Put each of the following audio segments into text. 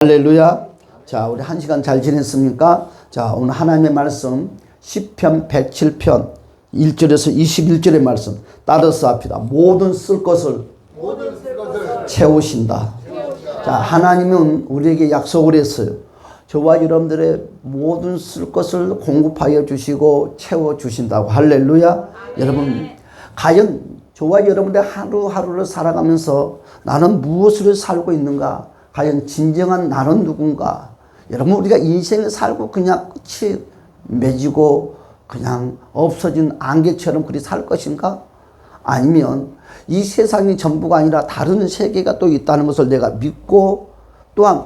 할렐루야. 자, 우리 한 시간 잘 지냈습니까? 자, 오늘 하나님의 말씀 시편 107편 1절에서 21절의 말씀 따라서 합시다. 모든 쓸 것을 채우신다. 자, 하나님은 우리에게 약속을 했어요. 저와 여러분들의 모든 쓸 것을 공급하여 주시고 채워 주신다고. 할렐루야. 여러분, 과연 저와 여러분들 하루하루를 살아가면서 나는 무엇으로 살고 있는가? 과연 진정한 나는 누군가? 여러분, 우리가 인생을 살고 그냥 끝이 맺이고 그냥 없어진 안개처럼 그리 살 것인가? 아니면 이 세상이 전부가 아니라 다른 세계가 또 있다는 것을 내가 믿고, 또한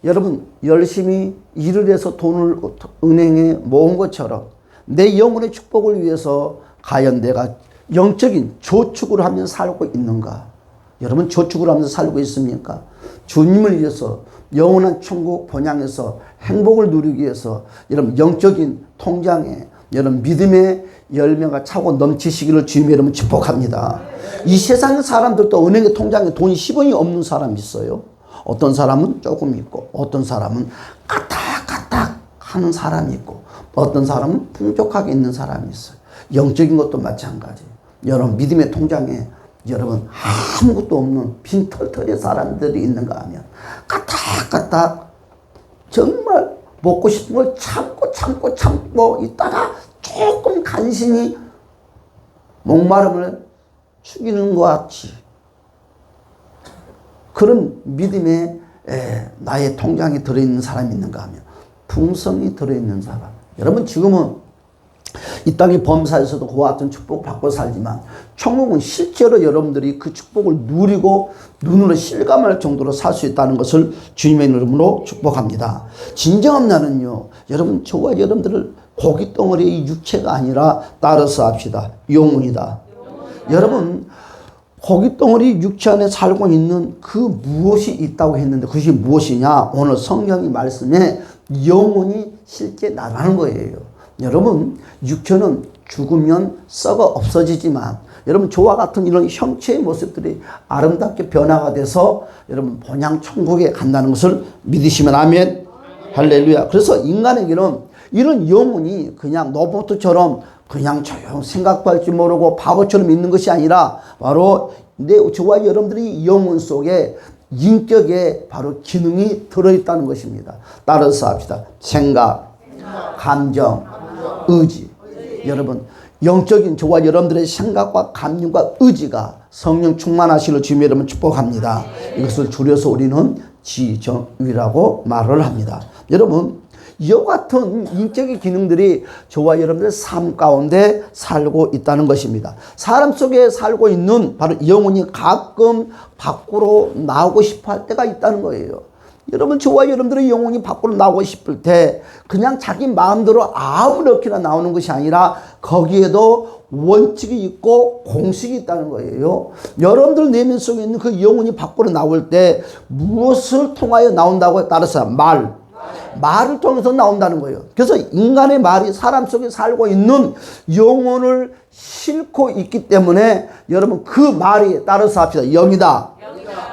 여러분 열심히 일을 해서 돈을 은행에 모은 것처럼 내 영혼의 축복을 위해서 과연 내가 영적인 저축을 하면서 살고 있는가? 여러분, 저축을 하면서 살고 있습니까? 주님을 위해서 영원한 천국 본향에서 행복을 누리기 위해서 여러분 영적인 통장에 여러분 믿음의 열매가 차고 넘치시기를 주님의 이름으로 축복합니다. 이 세상 사람들도 은행의 통장에 돈이 10원이 없는 사람이 있어요. 어떤 사람은 조금 있고, 어떤 사람은 까딱까딱 하는 사람이 있고, 어떤 사람은 풍족하게 있는 사람이 있어요. 영적인 것도 마찬가지예요. 여러분 믿음의 통장에 여러분 아무것도 없는 빈털터리의 사람들이 있는가 하면 까딱까딱 정말 먹고 싶은 걸 참고 있다가 조금 간신히 목마름을 죽이는 것 같이 그런 믿음에 나의 통장에 들어있는 사람이 있는가 하면 풍성이 들어있는 사람. 여러분, 지금은 이 땅의 범사에서도 그와 같은 축복을 받고 살지만 천국은 실제로 여러분들이 그 축복을 누리고 눈으로 실감할 정도로 살 수 있다는 것을 주님의 이름으로 축복합니다. 진정한 나는요, 여러분, 저와 여러분들을 고깃덩어리의 육체가 아니라 따라서 합시다. 영혼이다. 여러분, 고깃덩어리 육체 안에 살고 있는 그 무엇이 있다고 했는데 그것이 무엇이냐? 오늘 성경이 말씀에 영혼이 실제 나라는 거예요. 여러분, 육체는 죽으면 썩어 없어지지만 여러분 저와 같은 이런 형체의 모습들이 아름답게 변화가 돼서 여러분 본향 천국에 간다는 것을 믿으시면 아멘. 할렐루야. 그래서 인간에게는 이런 영혼이 그냥 로봇처럼 그냥 조용 생각도 할 줄 모르고 바보처럼 있는 것이 아니라 바로 저와 여러분들이 영혼 속에 인격에 바로 기능이 들어있다는 것입니다. 따라서 합시다. 생각, 감정, 의지. 여러분, 영적인 저와 여러분들의 생각과 감정과 의지가 성령 충만하시기를 주님의 이름으로 축복합니다. 이것을 줄여서 우리는 지정의라고 말을 합니다. 여러분, 이와 같은 인격의 기능들이 저와 여러분들의 삶 가운데 살고 있다는 것입니다. 사람 속에 살고 있는 바로 영혼이 가끔 밖으로 나오고 싶어 할 때가 있다는 거예요. 여러분, 저와 여러분들의 영혼이 밖으로 나오고 싶을 때 그냥 자기 마음대로 아무렇게나 나오는 것이 아니라 거기에도 원칙이 있고 공식이 있다는 거예요. 여러분들 내면 속에 있는 그 영혼이 밖으로 나올 때 무엇을 통하여 나온다고 따라서 말을 통해서 나온다는 거예요. 그래서 인간의 말이 사람 속에 살고 있는 영혼을 싣고 있기 때문에 여러분 그 말이 따라서 합시다. 영이다.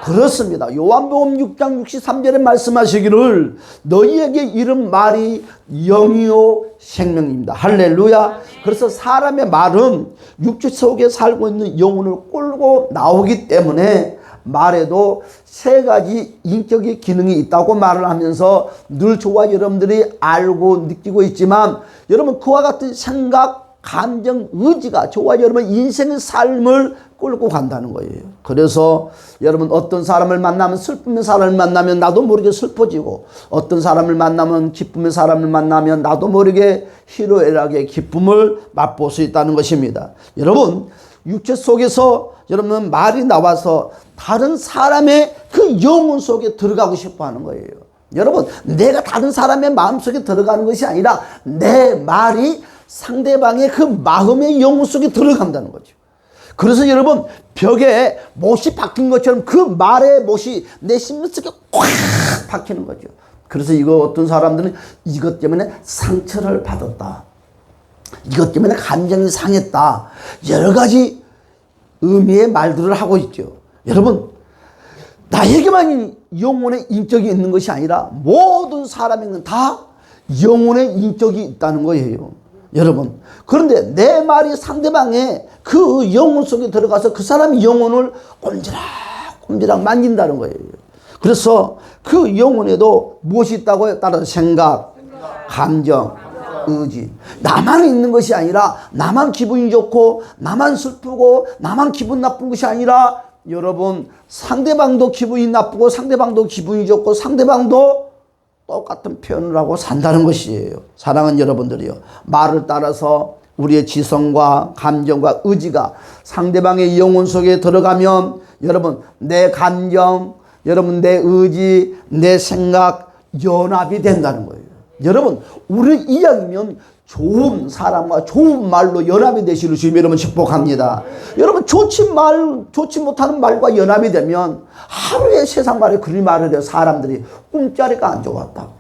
그렇습니다. 요한복음 6장 63절에 말씀하시기를 너희에게 이른 말이 영이요 생명입니다. 할렐루야. 그래서 사람의 말은 육체 속에 살고 있는 영혼을 끌고 나오기 때문에 말에도 세 가지 인격의 기능이 있다고 말을 하면서 늘 저와 여러분들이 알고 느끼고 있지만 여러분 그와 같은 생각, 감정, 의지가 저와 여러분 인생의 삶을 끌고 간다는 거예요. 그래서 여러분 어떤 사람을 만나면 슬픔의 사람을 만나면 나도 모르게 슬퍼지고 어떤 사람을 만나면 기쁨의 사람을 만나면 나도 모르게 희로애락의 기쁨을 맛볼 수 있다는 것입니다. 여러분 육체 속에서 여러분 말이 나와서 다른 사람의 그 영혼 속에 들어가고 싶어 하는 거예요. 여러분 내가 다른 사람의 마음속에 들어가는 것이 아니라 내 말이 상대방의 그 마음의 영혼 속에 들어간다는 거죠. 그래서 여러분 벽에 못이 박힌 것처럼 그 말의 못이 내 심령 속에 꽉 박히는 거죠. 그래서 이거 어떤 사람들은 이것 때문에 상처를 받았다, 이것 때문에 감정이 상했다, 여러 가지 의미의 말들을 하고 있죠. 여러분 나에게만 영혼의 인격이 있는 것이 아니라 모든 사람에게는 다 영혼의 인격이 있다는 거예요. 여러분, 그런데 내 말이 상대방의 그 영혼 속에 들어가서 그 사람의 영혼을 꼼지락 만진다는 거예요. 그래서 그 영혼에도 무엇이 있다고요? 따라서 생각, 감정, 의지. 나만 있는 것이 아니라 나만 기분이 좋고 나만 슬프고 나만 기분 나쁜 것이 아니라 여러분, 상대방도 기분이 나쁘고 상대방도 기분이 좋고 상대방도 똑같은 표현을 하고 산다는 것이에요. 사랑하는 여러분들이요, 말을 따라서 우리의 지성과 감정과 의지가 상대방의 영혼 속에 들어가면 여러분, 내 감정, 여러분 내 의지, 내 생각 연합이 된다는 거예요. 여러분, 우리 이야기면 좋은 사람과 좋은 말로 연합이 되시를 주님 여러분 축복합니다. 여러분, 좋지 못하는 말과 연합이 되면 하루에 세상 말에 그리 말을 해요. 사람들이 꿈자리가 안 좋았다고,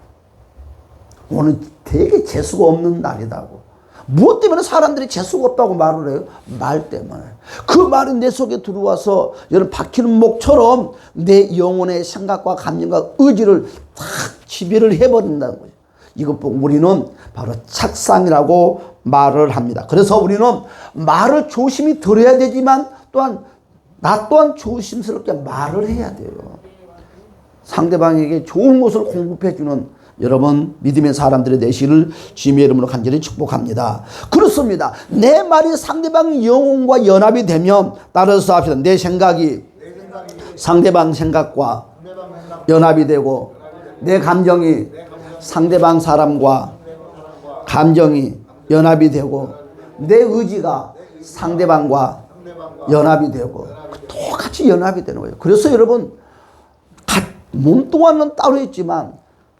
오늘 되게 재수가 없는 날이다고. 무엇 때문에 사람들이 재수가 없다고 말을 해요? 말 때문에. 그 말이 내 속에 들어와서 여러분 박히는 목처럼 내 영혼의 생각과 감정과 의지를 탁 지배를 해버린다는 거죠. 이것 보고 우리는 바로 착상이라고 말을 합니다. 그래서 우리는 말을 조심히 들어야 되지만 또한 나 또한 조심스럽게 말을 해야 돼요. 상대방에게 좋은 것을 공급해주는 여러분 믿음의 사람들의 되시를 주님의 이름으로 간절히 축복합니다. 그렇습니다. 내 말이 상대방 영혼과 연합이 되면 따라서 합시다. 내 생각이 상대방 생각과 연합이 되고 내 감정이 상대방 사람과 감정이 연합이 되고 내 의지가 상대방과 연합이 되고 똑같이 연합이 되는 거예요. 그래서 여러분 몸뚱아리는 따로 있지만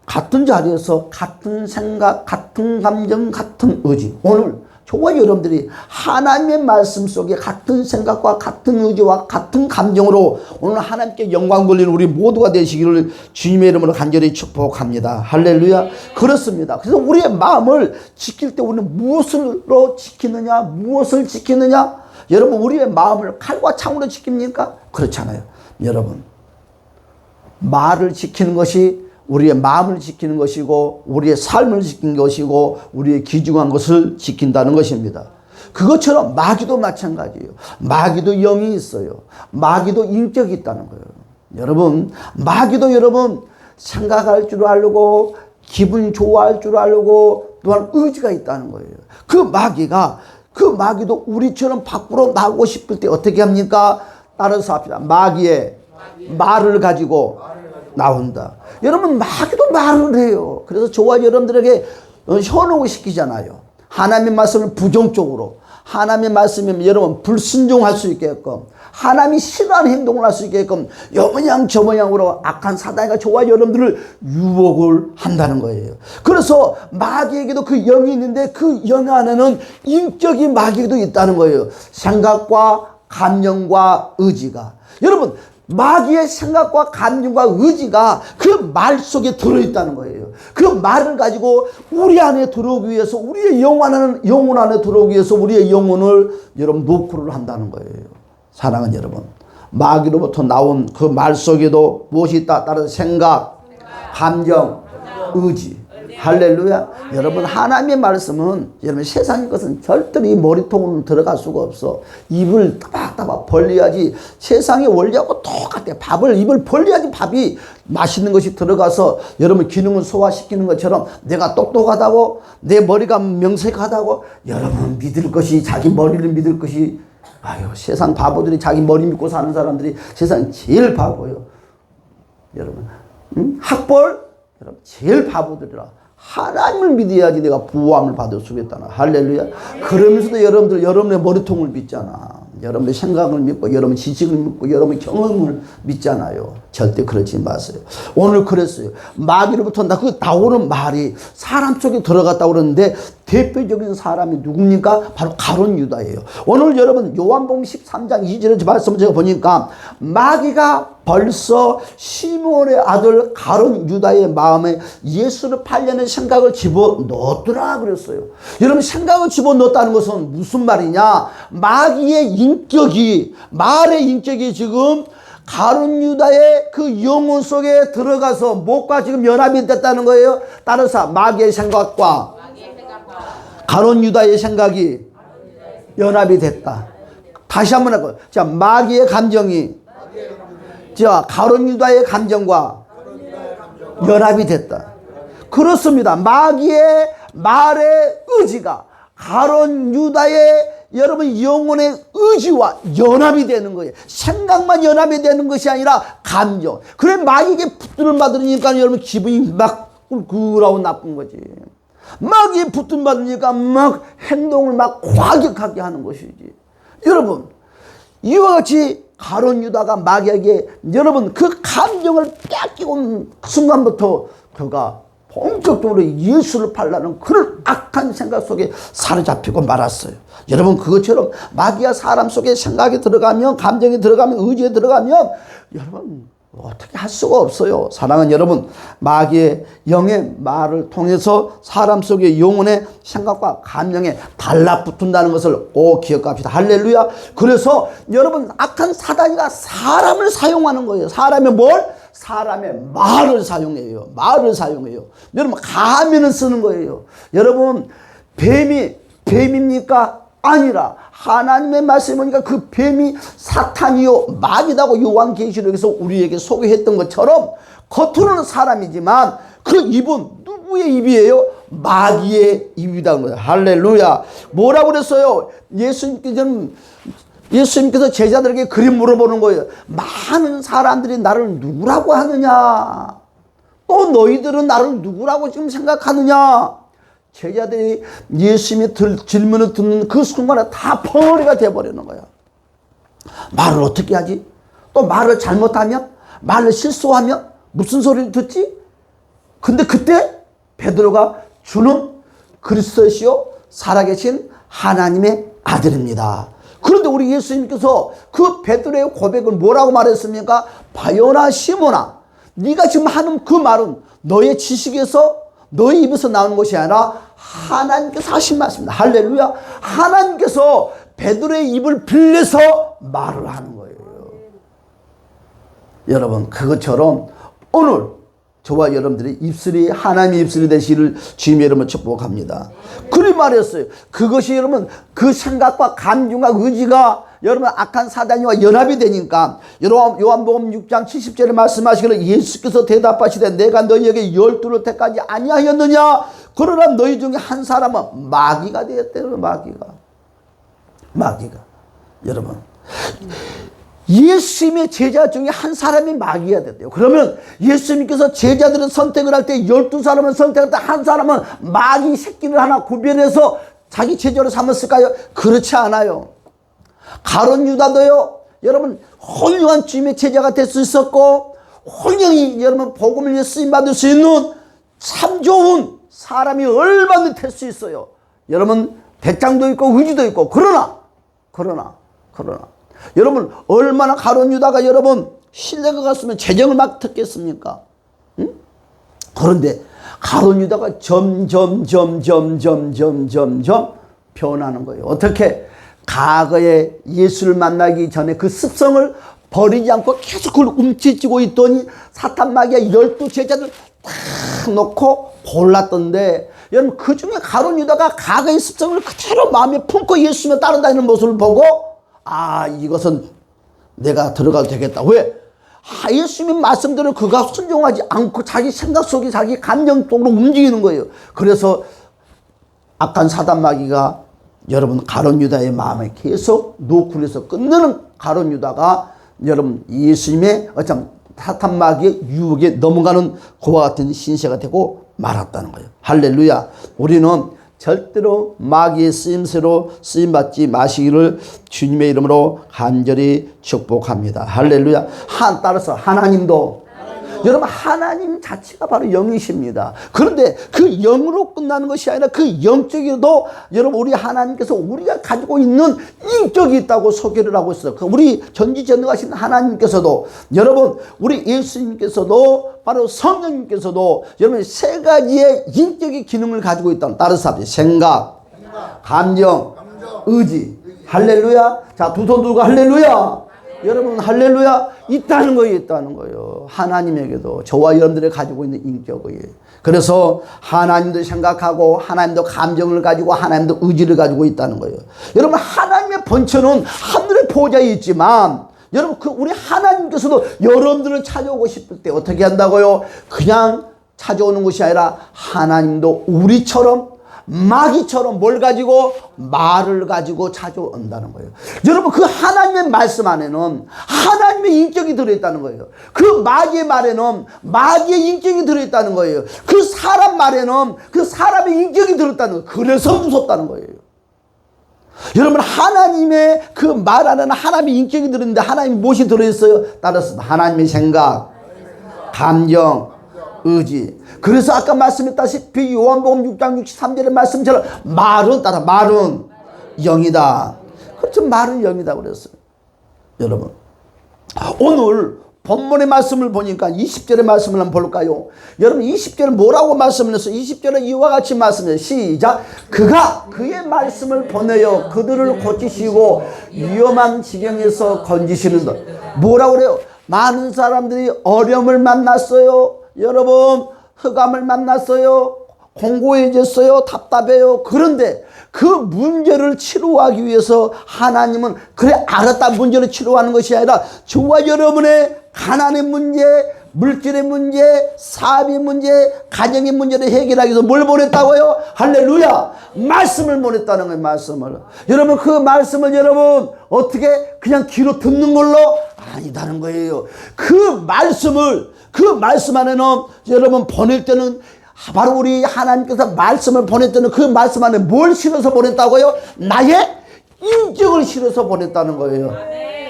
같은 자리에서 같은 생각, 같은 감정, 같은 의지. 오늘 저와 여러분들이 하나님의 말씀 속에 같은 생각과 같은 의지와 같은 감정으로 오늘 하나님께 영광 돌리는 우리 모두가 되시기를 주님의 이름으로 간절히 축복합니다. 할렐루야. 그렇습니다. 그래서 우리의 마음을 지킬 때 우리는 무엇으로 지키느냐, 무엇을 지키느냐? 여러분, 우리의 마음을 칼과 창으로 지킵니까? 그렇잖아요. 여러분, 말을 지키는 것이 우리의 마음을 지키는 것이고 우리의 삶을 지키는 것이고 우리의 귀중한 것을 지킨다는 것입니다. 그것처럼 마귀도 마찬가지예요. 마귀도 영이 있어요. 마귀도 인격이 있다는 거예요. 여러분, 마귀도 여러분 생각할 줄 알고 기분 좋아할 줄 알고 또한 의지가 있다는 거예요. 그 마귀도 우리처럼 밖으로 나오고 싶을 때 어떻게 합니까? 따라서 합시다. 마귀의 말을 가지고 나온다. 여러분, 마귀도 말을 해요. 그래서 저와 여러분들에게 현혹을 시키잖아요. 하나님의 말씀을 부정적으로, 하나님의 말씀이면 여러분 불순종할 수 있게끔, 하나님이 싫어하는 행동을 할 수 있게끔 여모양 저모양으로 악한 사단이가 저와 여러분들을 유혹을 한다는 거예요. 그래서 마귀에게도 그 영이 있는데 그 영 안에는 인격인 마귀도 있다는 거예요. 생각과 감정과 의지가. 여러분, 마귀의 생각과 감정과 의지가 그 말 속에 들어있다는 거예요. 그 말을 가지고 우리 안에 들어오기 위해서, 우리의 영혼 안에 들어오기 위해서 우리의 영혼을 여러분 노크를 한다는 거예요. 사랑하는 여러분, 마귀로부터 나온 그 말 속에도 무엇이 있다? 따라서 생각, 감정, 의지. 할렐루야. 여러분, 하나님의 말씀은 여러분 세상의 것은 절대로 이 머리통으로 들어갈 수가 없어. 입을 따박따박 벌려야지. 세상의 원리하고 똑같아. 입을 벌려야지 밥이 맛있는 것이 들어가서 여러분 기능을 소화시키는 것처럼 내가 똑똑하다고, 내 머리가 명색하다고 여러분 믿을 것이, 자기 머리를 믿을 것이, 아유, 세상 바보들이 자기 머리 믿고 사는 사람들이 세상 제일 바보예요. 여러분, 학벌 여러분 제일 바보들이라. 하나님을 믿어야지 내가 부함을 받을 수 있다나. 할렐루야. 그러면서도 여러분의 머리통을 믿잖아. 여러분의 생각을 믿고 여러분의 지식을 믿고 여러분의 경험을 믿잖아요. 절대 그러지 마세요. 오늘 그랬어요. 마귀로부터 나오는 말이 사람 속에 들어갔다고 그러는데 대표적인 사람이 누굽니까? 바로 가룟 유다예요. 오늘 여러분 요한복음 13장 2절의 말씀을 제가 보니까 마귀가 벌써 시므온의 아들 가룟 유다의 마음에 예수를 팔려는 생각을 집어넣었더라 그랬어요. 여러분, 생각을 집어넣었다는 것은 무슨 말이냐? 마귀의 인격이, 말의 인격이 지금 가룟 유다의 그 영혼 속에 들어가서 무엇과 지금 연합이 됐다는 거예요? 따라서 마귀의 생각과 가룟 유다의 생각이 연합이 됐다. 다시 한번 할까요? 자, 마귀의 감정이 자, 가룟 유다의 감정과 연합이 됐다. 그렇습니다. 마귀의 말의 의지가 가룟 유다의 여러분 영혼의 의지와 연합이 되는 거예요. 생각만 연합이 되는 것이 아니라 감정. 그래 마귀에게 붙들을 받으니까 여러분 기분이 막 꿀꿀하고 나쁜 거지. 마귀에 붙들 받으니까 막 행동을 막 과격하게 하는 것이지. 여러분 이와 같이 가룟 유다가 마귀에게 여러분 그 감정을 뺏기고 순간부터 그가 본격적으로 예수를 팔라는 그런 악한 생각 속에 사로잡히고 말았어요. 여러분 그것처럼 마귀가 사람 속에 생각이 들어가면 감정이 들어가면 의지에 들어가면 여러분 어떻게 할 수가 없어요. 사랑하는 여러분 마귀의 영의 말을 통해서 사람 속의 영혼의 생각과 감정에 달라붙는다는 것을 꼭 기억합시다. 할렐루야. 그래서 여러분 악한 사단이가 사람을 사용하는 거예요. 사람의 뭘? 사람의 말을 사용해요. 말을 사용해요. 여러분 가면을 쓰는 거예요. 여러분 뱀입니까? 아니라 하나님의 말씀에 보니까 그 뱀이 사탄이요 마귀다고 요한계시록에서 우리에게 소개했던 것처럼 겉으로는 사람이지만 그 입은 누구의 입이에요? 마귀의 입이라는 거예요. 할렐루야. 뭐라고 그랬어요? 예수님께서 제자들에게 그림 물어보는 거예요. 많은 사람들이 나를 누구라고 하느냐? 또 너희들은 나를 누구라고 지금 생각하느냐? 제자들이 예수님의 질문을 듣는 그 순간에 다 벙어리가 돼버리는 거야. 말을 어떻게 하지? 또 말을 잘못하면? 말을 실수하면? 무슨 소리를 듣지? 근데 그때 베드로가 주는 그리스도시요 살아계신 하나님의 아들입니다. 그런데 우리 예수님께서 그 베드로의 고백을 뭐라고 말했습니까? 바요나 시몬아, 네가 지금 하는 그 말은 너의 지식에서 너의 입에서 나오는 것이 아니라 하나님께서 하신 말씀입니다. 할렐루야. 하나님께서 베드로의 입을 빌려서 말을 하는 거예요. 여러분 그것처럼 오늘 저와 여러분들의 입술이 하나님의 입술이 되시기를 주님의 이름으로 축복합니다. 그리 말했어요. 그것이 여러분 그 생각과 감정과 의지가 여러분 악한 사단과 연합이 되니까 요한복음 6장 70절에 말씀하시기를 예수께서 대답하시되 내가 너희에게 12를 택하지 아니하였느냐? 그러나 너희 중에 한 사람은 마귀가 되었대요. 마귀가 여러분 예수님의 제자 중에 한 사람이 마귀가 됐대요. 그러면 예수님께서 제자들은 선택을 할 때 12사람을 선택할 때 한 사람은 마귀 새끼를 하나 구별해서 자기 제자로 삼았을까요? 그렇지 않아요. 가룟 유다도요 여러분 훌륭한 주님의 제자가 될 수 있었고 훌륭히 여러분 복음을 위해 쓰임받을 수 있는 참 좋은 사람이 얼마든지 될 수 있어요. 여러분 배짱도 있고 의지도 있고 그러나 여러분 얼마나 가룟 유다가 여러분 신뢰가 갔으면 재정을 막 듣겠습니까? 응? 그런데 가룟 유다가 점점 변하는 거예요. 어떻게? 과거에 예수를 만나기 전에 그 습성을 버리지 않고 계속 그걸 움츠지고 있더니 사탄 마귀가 12 제자들 탁 놓고 골랐던데 여러분 그 중에 가룟 유다가 과거의 습성을 그대로 마음에 품고 예수님을 따라다니는 모습을 보고 아 이것은 내가 들어가도 되겠다. 왜? 예수님의 말씀대로 그가 순종하지 않고 자기 생각 속에 자기 감정 속으로 움직이는 거예요. 그래서 악한 사단 마귀가 여러분 가룟 유다의 마음에 계속 노출해서 끝내는 가룟 유다가 여러분 예수님의 어쩜 사탄 마귀의 유혹에 넘어가는 그와 같은 신세가 되고 말았다는 거예요. 할렐루야. 우리는 절대로 마귀의 쓰임새로 쓰임받지 마시기를 주님의 이름으로 간절히 축복합니다. 할렐루야. 따라서 하나님도 여러분 하나님 자체가 바로 영이십니다. 그런데 그 영으로 끝나는 것이 아니라 그 영적에도 여러분 우리 하나님께서 우리가 가지고 있는 인격이 있다고 소개를 하고 있어요. 우리 전지전능하신 하나님께서도 여러분 우리 예수님께서도 바로 성령님께서도 여러분 세 가지의 인격의 기능을 가지고 있다는 따라서 생각, 감정, 의지. 할렐루야. 자, 두 손 들고 할렐루야. 여러분 할렐루야. 있다는 거예요. 있다는 거예요. 하나님에게도 저와 여러분들이 가지고 있는 인격이에요. 그래서 하나님도 생각하고 하나님도 감정을 가지고 하나님도 의지를 가지고 있다는 거예요. 여러분 하나님의 번처는 하늘의 보좌에 있지만 여러분 우리 하나님께서도 여러분들을 찾아오고 싶을 때 어떻게 한다고요? 그냥 찾아오는 것이 아니라 하나님도 우리처럼 마귀처럼 뭘 가지고? 말을 가지고 찾아온다는 거예요. 여러분 그 하나님의 말씀 안에는 하나님의 인격이 들어있다는 거예요. 그 마귀의 말에는 마귀의 인격이 들어있다는 거예요. 그 사람 말에는 그 사람의 인격이 들어있다는 거예요. 그래서 무섭다는 거예요. 여러분 하나님의 그 말 안에는 하나님의 인격이 들어있는데 하나님이 무엇이 들어있어요? 따라서 하나님의 생각, 감정, 의지. 그래서 아까 말씀했다시피 요한복음 6장 63절의 말씀처럼 말은 영이다. 그렇죠. 말은 영이다 그랬어요. 여러분 오늘 본문의 말씀을 보니까 20절의 말씀을 한번 볼까요? 여러분 20절은 뭐라고 말씀을 했어요? 20절은 이와 같이 말씀해요. 시작. 그가 그의 말씀을 보내어 그들을 고치시고 위험한 지경에서 건지시는다. 뭐라고 그래요? 많은 사람들이 어려움을 만났어요. 여러분 흑암을 만났어요. 공고해졌어요. 답답해요. 그런데 그 문제를 치료하기 위해서 하나님은 그래 알았다 문제를 치료하는 것이 아니라 저와 여러분의 가난의 문제, 물질의 문제, 사업의 문제, 가정의 문제를 해결하기 위해서 뭘 보냈다고요? 할렐루야! 말씀을 보냈다는 거예요. 말씀을. 여러분 그 말씀을 여러분 어떻게 그냥 귀로 듣는 걸로 아니다는 거예요. 그 말씀 안에는 여러분 보낼 때는 바로 우리 하나님께서 말씀을 보낼 때는 그 말씀 안에 뭘 실어서 보냈다고요? 나의 인격을 실어서 보냈다는 거예요.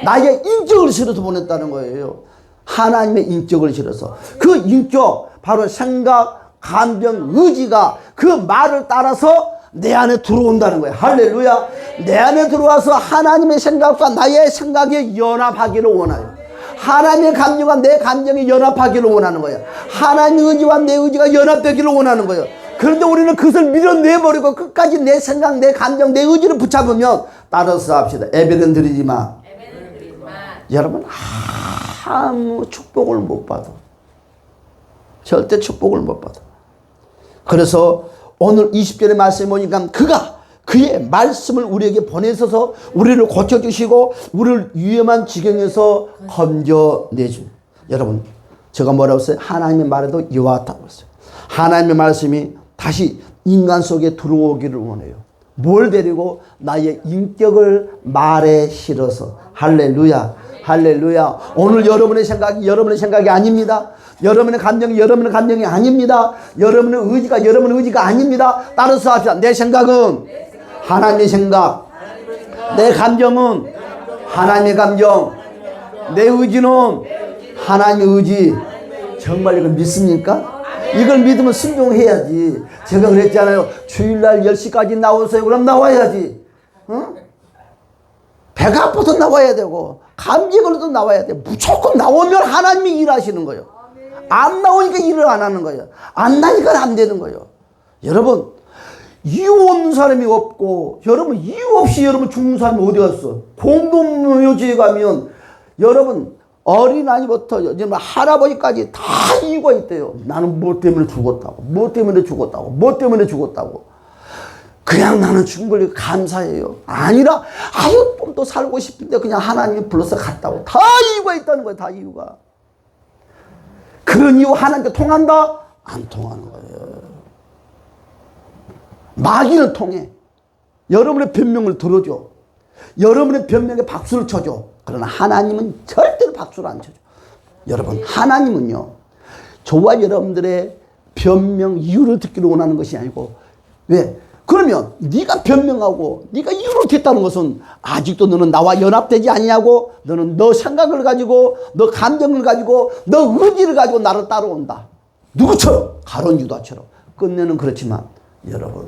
나의 인격을 실어서 보냈다는 거예요. 하나님의 인격을 실어서. 그 인격 바로 생각, 감정, 의지가 그 말을 따라서 내 안에 들어온다는 거예요. 할렐루야. 내 안에 들어와서 하나님의 생각과 나의 생각이 연합하기를 원해요. 하나님의 감정과 내 감정이 연합하기를 원하는 거예요. 하나님의 의지와 내 의지가 연합되기를 원하는 거예요. 그런데 우리는 그것을 밀어내버리고 끝까지 내 생각, 내 감정, 내 의지를 붙잡으면 따라서 합시다. 예배는 드리지만 여러분 아무 축복을 못 받아. 절대 축복을 못 받아. 그래서 오늘 20절의 말씀에 보니까 그가 그의 말씀을 우리에게 보내셔서 우리를 고쳐주시고 우리를 위험한 지경에서 건져내줍니다. 여러분 제가 뭐라고 했어요? 하나님의 말에도 이와 같다고 했어요. 하나님의 말씀이 다시 인간 속에 들어오기를 원해요. 뭘 데리고? 나의 인격을 말에 실어서. 할렐루야. 할렐루야. 오늘 여러분의 생각이 아닙니다. 여러분의 감정이 아닙니다. 여러분의 의지가 아닙니다. 따라서 합시다. 내 생각은 하나님의 생각, 내 감정은 하나님의 감정, 내 의지는 하나님의 의지. 정말 이걸 믿습니까? 이걸 믿으면 순종해야지. 제가 그랬잖아요. 주일날 10시까지 나오세요. 그럼 나와야지. 어? 배가 아파서 나와야 되고 감기에 걸려도 나와야 돼. 무조건 나오면 하나님이 일하시는 거예요. 안 나오니까 일을 안 하는 거예요. 안 나니까 안 되는 거예요. 여러분 이유 없는 사람이 없고 여러분 이유 없이 여러분 죽는 사람이 어디 갔어? 공동묘지에 가면 여러분 어린아이부터 할아버지까지 다 이유가 있대요. 나는 뭐 때문에 죽었다고, 뭐 때문에 죽었다고, 뭐 때문에 죽었다고. 그냥 나는 죽은 걸 감사해요. 아니라 아유 좀 더 살고 싶은데 그냥 하나님이 불러서 갔다고. 다 이유가 있다는 거예요. 다 이유가. 그런 이유 하나님께 통한다? 안 통하는 거예요. 마귀는 통해. 여러분의 변명을 들어줘. 여러분의 변명에 박수를 쳐줘. 그러나 하나님은 절대로 박수를 안 쳐줘. 여러분 하나님은요 저와 여러분들의 변명 이유를 듣기를 원하는 것이 아니고 왜? 그러면 네가 변명하고 네가 이유를 듣다는 것은 아직도 너는 나와 연합되지 않냐고. 너는 너 생각을 가지고 너 감정을 가지고 너 의지를 가지고 나를 따라온다. 누구처럼? 가룟 유다처럼. 끝내는 그렇지만 여러분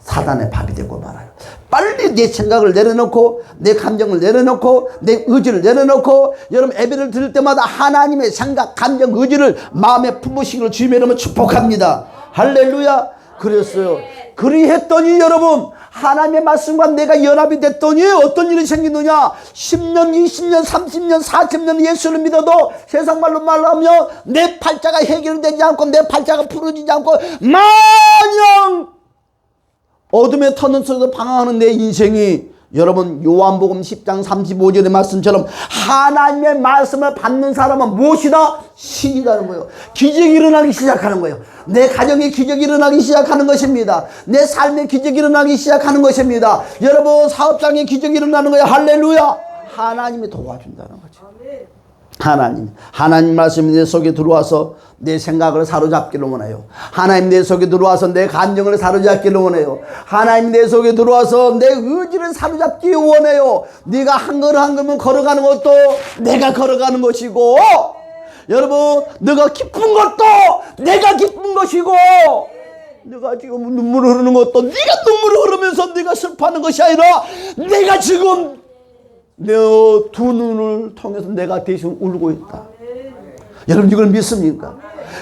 사단의 밥이 되고 말아요. 빨리 내 생각을 내려놓고 내 감정을 내려놓고 내 의지를 내려놓고 여러분 예배를 드릴 때마다 하나님의 생각, 감정, 의지를 마음에 품으시기를 주님의 이름으로 축복합니다. 할렐루야. 그랬어요. 그리했더니 여러분 하나님의 말씀과 내가 연합이 됐더니 어떤 일이 생기느냐. 10년 20년 30년 40년 예수를 믿어도 세상 말로 말하면 내 팔자가 해결되지 않고 내 팔자가 풀어지지 않고 마냥 어둠에 터는 속에서 방황하는 내 인생이 여러분 요한복음 10장 35절의 말씀처럼 하나님의 말씀을 받는 사람은 무엇이다? 신이라는 거예요. 기적이 일어나기 시작하는 거예요. 내 가정에 기적이 일어나기 시작하는 것입니다. 내 삶에 기적이 일어나기 시작하는 것입니다. 여러분 사업장에 기적이 일어나는 거예요. 할렐루야. 하나님이 도와준다는 거죠. 하나님 말씀이 내 속에 들어와서 내 생각을 사로잡기를 원해요. 하나님 내 속에 들어와서 내 감정을 사로잡기를 원해요. 하나님 내 속에 들어와서 내 의지를 사로잡기 원해요. 네가 한 걸음 한 걸음 걸어가는 것도 내가 걸어가는 것이고 여러분 너가 기쁜 것도 내가 기쁜 것이고 네가 지금 눈물을 흐르는 것도 네가 눈물을 흐르면서 네가 슬퍼하는 것이 아니라 내가 지금 내 두 눈을 통해서 내가 대신 울고 있다. 여러분 이걸 믿습니까?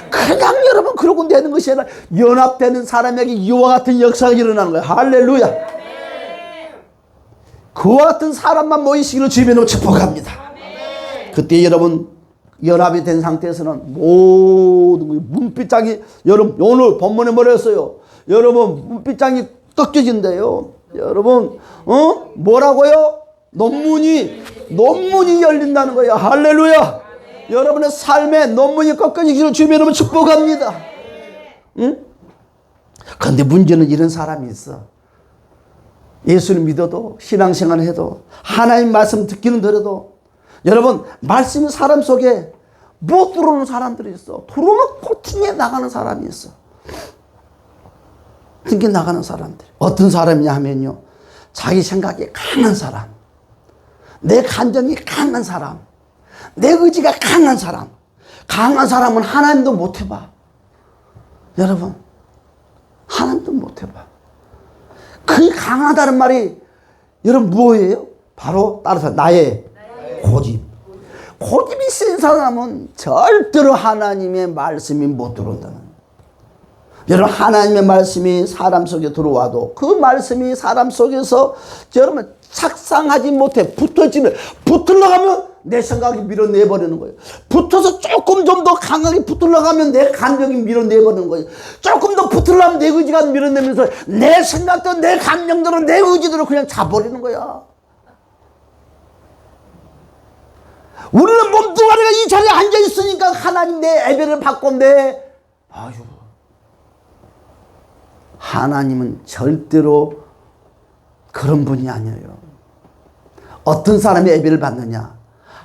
그냥 여러분 그러고 되는 것이 아니라 연합되는 사람에게 이와 같은 역사가 일어나는 거예요. 할렐루야. 그와 같은 사람만 모이시기를 주님으로 축복합니다. 그때 여러분 연합이 된 상태에서는 모든 문빗장이 여러분 오늘 본문에 뭐랬어요? 여러분 문빗장이 꺾여진대요. 여러분 뭐라고요? 논문이 열린다는 거예요. 할렐루야. 여러분의 삶에 논문이 꺾여지기를 주님 여러분 축복합니다. 응? 그런데 문제는 이런 사람이 있어. 예수를 믿어도 신앙생활을 해도 하나님 말씀 듣기는 들어도 여러분 말씀이 사람 속에 못 들어오는 사람들이 있어. 들어오면 꼭 튕겨 나가는 사람이 있어. 튕겨 나가는 사람들. 어떤 사람이냐 하면요. 자기 생각이 강한 사람. 내 감정이 강한 사람. 내 의지가 강한 사람. 강한 사람은 하나님도 못 해봐. 여러분 하나님도 못 해봐. 그 강하다는 말이 여러분 뭐예요? 바로 따라서 나의 고집. 고집이 센 사람은 절대로 하나님의 말씀이 못 들어온다는 거예요. 여러분 하나님의 말씀이 사람 속에 들어와도 그 말씀이 사람 속에서 여러분 착상하지 못해 붙으려고 하면 내 생각이 밀어내버리는 거예요. 붙어서 조금 좀 더 강하게 붙으려고 하면 내 감정이 밀어내버리는 거예요. 조금 더 붙으려면 내 의지가 밀어내면서 내 생각도 내 감정대로 내 의지대로 그냥 자버리는 거야. 우리는 몸뚱아리가 이 자리에 앉아있으니까 하나님 내 예배를 받고 하나님은 절대로 그런 분이 아니에요. 어떤 사람이 예배를 받느냐?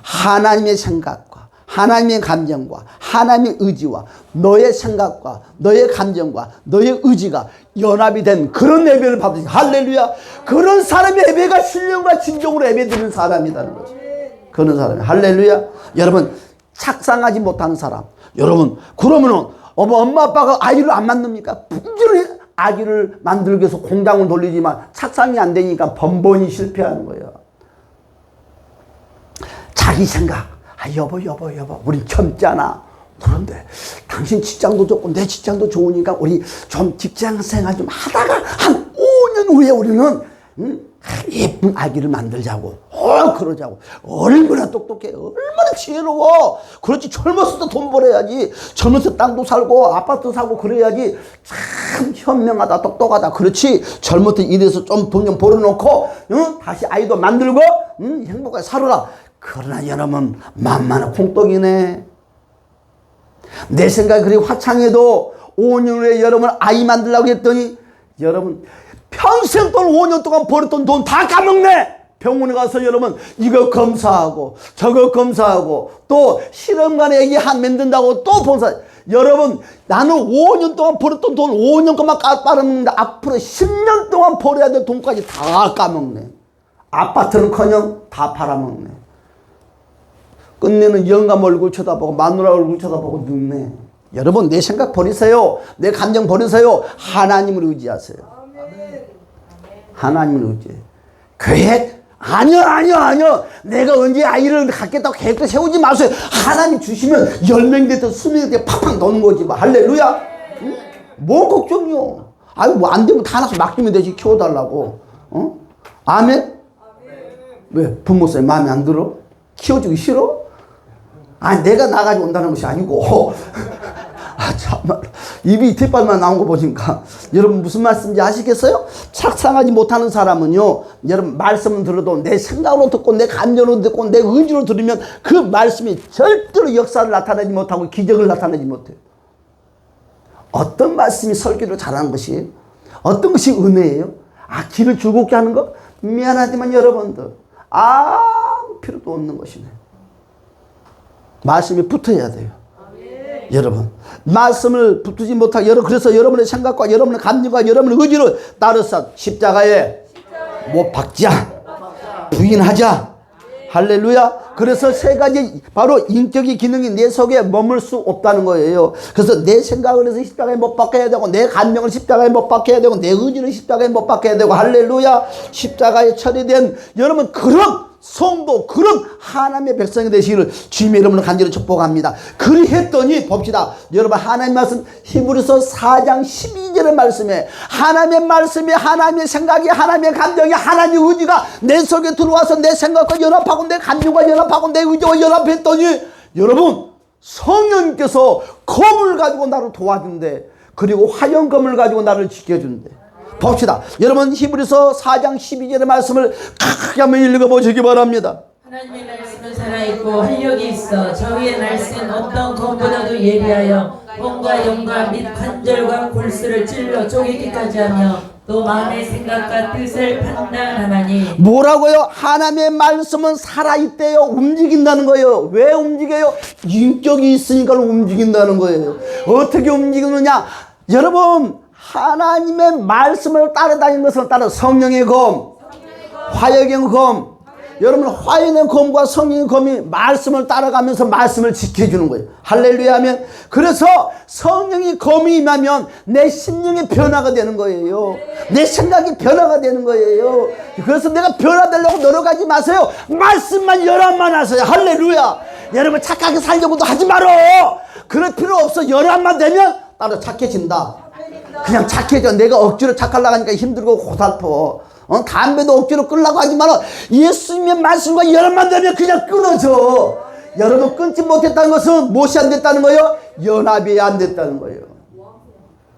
하나님의 생각과 하나님의 감정과 하나님의 의지와 너의 생각과 너의 감정과 너의 의지가 연합이 된 그런 예배를 받으시. 할렐루야. 그런 사람의 예배가 신령과 진정으로 예배드리는 사람이라는 거죠. 그런 사람이. 할렐루야. 여러분 착상하지 못하는 사람. 여러분 그러면은 엄마 아빠가 아이를 안 만듭니까? 분주히 아기를 만들기 위해서 공장을 돌리지만 착상이 안 되니까 번번이 실패하는 거예요. 자기 생각. 여보 우린 젊잖아. 그런데 당신 직장도 좋고 내 직장도 좋으니까 우리 좀 직장 생활 좀 하다가 한 5년 후에 우리는 예쁜 아기를 만들자고. 그러자고. 얼마나 똑똑해. 얼마나 지혜로워. 그렇지. 젊었을 때 돈 벌어야지. 젊었을 때 땅도 살고 아파트 사고 그래야지. 참 현명하다 똑똑하다. 그렇지. 젊을 때 일해서 좀 돈 좀 벌어놓고 다시 아이도 만들고 행복하게 살아라. 그러나 여러분 만만한 콩떡이네. 내 생각이 그리 화창해도 5년 후에 여러분 아이 만들려고 했더니 여러분 평생 동안 5년 동안 벌었던 돈 다 까먹네. 병원에 가서 여러분 이거 검사하고 저거 검사하고 또 실험관에 애기 한 만든다고 또 본사. 여러분 나는 5년 동안 벌었던 돈 5년 동안 빨아먹는데 앞으로 10년 동안 벌어야 될 돈까지 다 까먹네. 아파트는커녕 다 팔아먹네. 끝내는 영감 얼굴 쳐다보고 마누라 얼굴 쳐다보고 늙네. 여러분 내 생각 버리세요. 내 감정 버리세요. 하나님을 의지하세요. 하나님을 의지해. 계획? 아니요. 내가 언제 아이를 갖겠다고 계획도 세우지 마세요. 하나님 주시면 10명이 됐든 20명이 됐든 팍팍 넣는 거지. 할렐루야. 응? 뭐 걱정이요. 아유, 뭐 안 되면 다 나서 맡기면 되지. 키워달라고. 아멘? 왜? 부모님 마음에 안 들어? 키워주기 싫어? 아니, 내가 나가지고 온다는 것이 아니고. 참말. 입이 이틀발만 나온 거 보니까 여러분 무슨 말씀인지 아시겠어요? 착상하지 못하는 사람은요, 여러분 말씀을 들어도 내 생각으로 듣고 내 감정으로 듣고 내 의지로 들으면 그 말씀이 절대로 역사를 나타내지 못하고 기적을 나타내지 못해요. 어떤 말씀이 설교를 잘하는 것이, 어떤 것이 은혜예요? 길을 즐겁게 하는 것? 미안하지만 여러분들 아무 필요도 없는 것이네. 말씀이 붙어야 돼요. 여러분 말씀을 붙지 못하게, 그래서 여러분의 생각과 여러분의 감정과 여러분의 의지를 따라서 십자가에 못 박자, 부인하자. 할렐루야. 그래서 세 가지 바로 인격의 기능이 내 속에 머물 수 없다는 거예요. 그래서 내 생각을 해서 십자가에 못 박혀야 되고, 내 감정을 십자가에 못 박혀야 되고, 내 의지를 십자가에 못 박혀야 되고. 할렐루야. 십자가에 처리된 여러분 그런 성도, 그런 하나님의 백성이 되시기를 주님의 이름으로 간절히 축복합니다. 그리했더니 봅시다. 여러분 하나님 말씀 히브리서 4장 12절의 말씀에 하나님의 말씀이, 하나님의 생각이, 하나님의 감정이, 하나님의 의지가 내 속에 들어와서 내 생각과 연합하고 내 감정과 연합하고 내 의지와 연합했더니 여러분 성령님께서 검을 가지고 나를 도와준대. 그리고 화염검을 가지고 나를 지켜준대. 봅시다. 여러분 히브리서 4장 12절의 말씀을 크게 한번 읽어보시기 바랍니다. 하나님의 말씀은 살아있고 활력이 있어 저희의 날쌘 어떤 검보다도 예리하여 몸과 영과 및 관절과 골수를 찔러 쪼개기까지 하며 또 마음의 생각과 뜻을 판단하나니. 뭐라고요? 하나님의 말씀은 살아있대요. 움직인다는 거예요. 왜 움직여요? 인격이 있으니까 움직인다는 거예요. 어떻게 움직이느냐? 여러분 하나님의 말씀을 따라다니는 것은 따로 성령의 검, 화영의 검. 여러분 화영의 검과 성령의 검이 말씀을 따라가면서 말씀을 지켜주는 거예요. 할렐루야 하면. 그래서 성령의 검이 임하면 내 심령의 변화가 되는 거예요. 내 생각이 변화가 되는 거예요. 그래서 내가 변화되려고 노력하지 마세요. 말씀만 연합만 하세요. 할렐루야. 여러분 착하게 살려고도 하지 말어. 그럴 필요 없어. 연합만 되면 따로 착해진다. 그냥 착해져. 내가 억지로 착하려고 하니까 힘들고 고달퍼. 담배도 억지로 끌려고 하지 마라. 예수님의 말씀과 연합만 되면 그냥 끊어져. 여러분 끊지 못했다는 것은 무엇이 안 됐다는 거예요? 연합이 안 됐다는 거예요.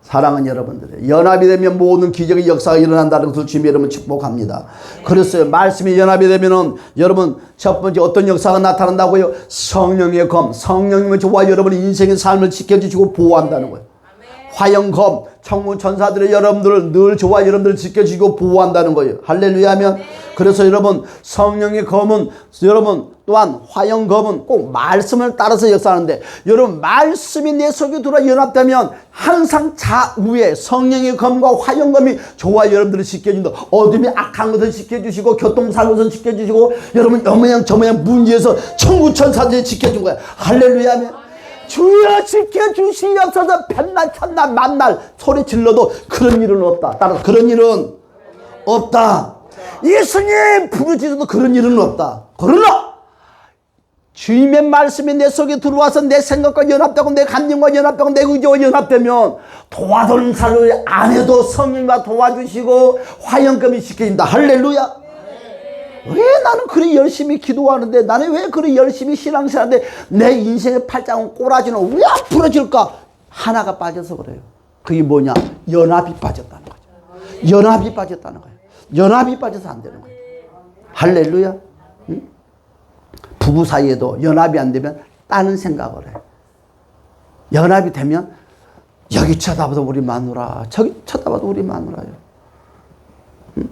사랑하는 여러분들, 연합이 되면 모든 기적의 역사가 일어난다는 것을 주님 여러분 축복합니다. 그래서 말씀이 연합이 되면은 여러분 첫 번째 어떤 역사가 나타난다고요? 성령의 검. 성령님은 저와 여러분의 인생의 삶을 지켜주시고 보호한다는 거예요. 화영검, 천군 천사들의 여러분들을 늘 저와 여러분들을 지켜주시고 보호한다는 거예요. 할렐루야 하면. 그래서 여러분 성령의 검은, 여러분 또한 화영검은 꼭 말씀을 따라서 역사하는데, 여러분 말씀이 내 속에 들어와 연합되면 항상 좌우에 성령의 검과 화영검이 저와 여러분들을 지켜준다. 어둠이 악한 것을 지켜주시고 교통사고 것을 지켜주시고, 여러분 여모양 저모양 문제에서 천군 천사들이 지켜준 거야. 할렐루야 하면. 주여 지켜주시옵소서. 백날 천날 만날 소리 질러도 그런 일은 없다. 따라서 그런 일은 없다. 예수님 부르짖어도 그런 일은 없다. 그러나 주님의 말씀이 내 속에 들어와서 내 생각과 연합되고 내 감정과 연합되고 내 의지와 연합되면 도와주는 사람을 안 해도 성령과 도와주시고 화영검이 지켜진다. 할렐루야. 왜 나는 그리 열심히 기도하는데, 나는 왜 그리 열심히 신앙생활하는데 내 인생의 팔짱은 꼬라지는 왜 안 풀어질까? 하나가 빠져서 그래요. 그게 뭐냐? 연합이 빠졌다는 거죠. 연합이 빠졌다는 거예요. 연합이 빠져서 안 되는 거예요. 할렐루야. 응? 부부 사이에도 연합이 안 되면 다른 생각을 해요. 연합이 되면 여기 쳐다봐도 우리 마누라, 저기 쳐다봐도 우리 마누라요. 응?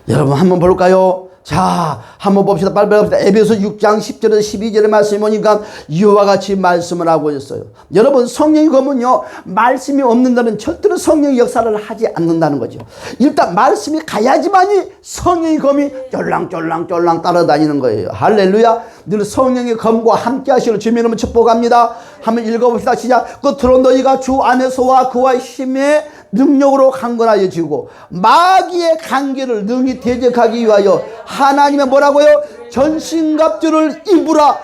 여러분 한번 볼까요? 자, 한번 봅시다. 빨리 봅시다. 에베소 6장 10절에서 12절의 말씀이 보니까 이와 같이 말씀을 하고 있어요. 여러분 성령의 검은요, 말씀이 없는 날은 절대로 성령의 역사를 하지 않는다는 거죠. 일단 말씀이 가야지만이 성령의 검이 쫄랑쫄랑쫄랑 따라다니는 거예요. 할렐루야. 늘 성령의 검과 함께 하시기를 주님의 이름으로 축복합니다. 한번 읽어봅시다. 시작. 끝으로 너희가 주 안에서와 그와 힘의 능력으로 강건하여 지고 마귀의 관계를 능히 대적하기 위하여 하나님의 뭐라고요? 전신갑주를 입으라.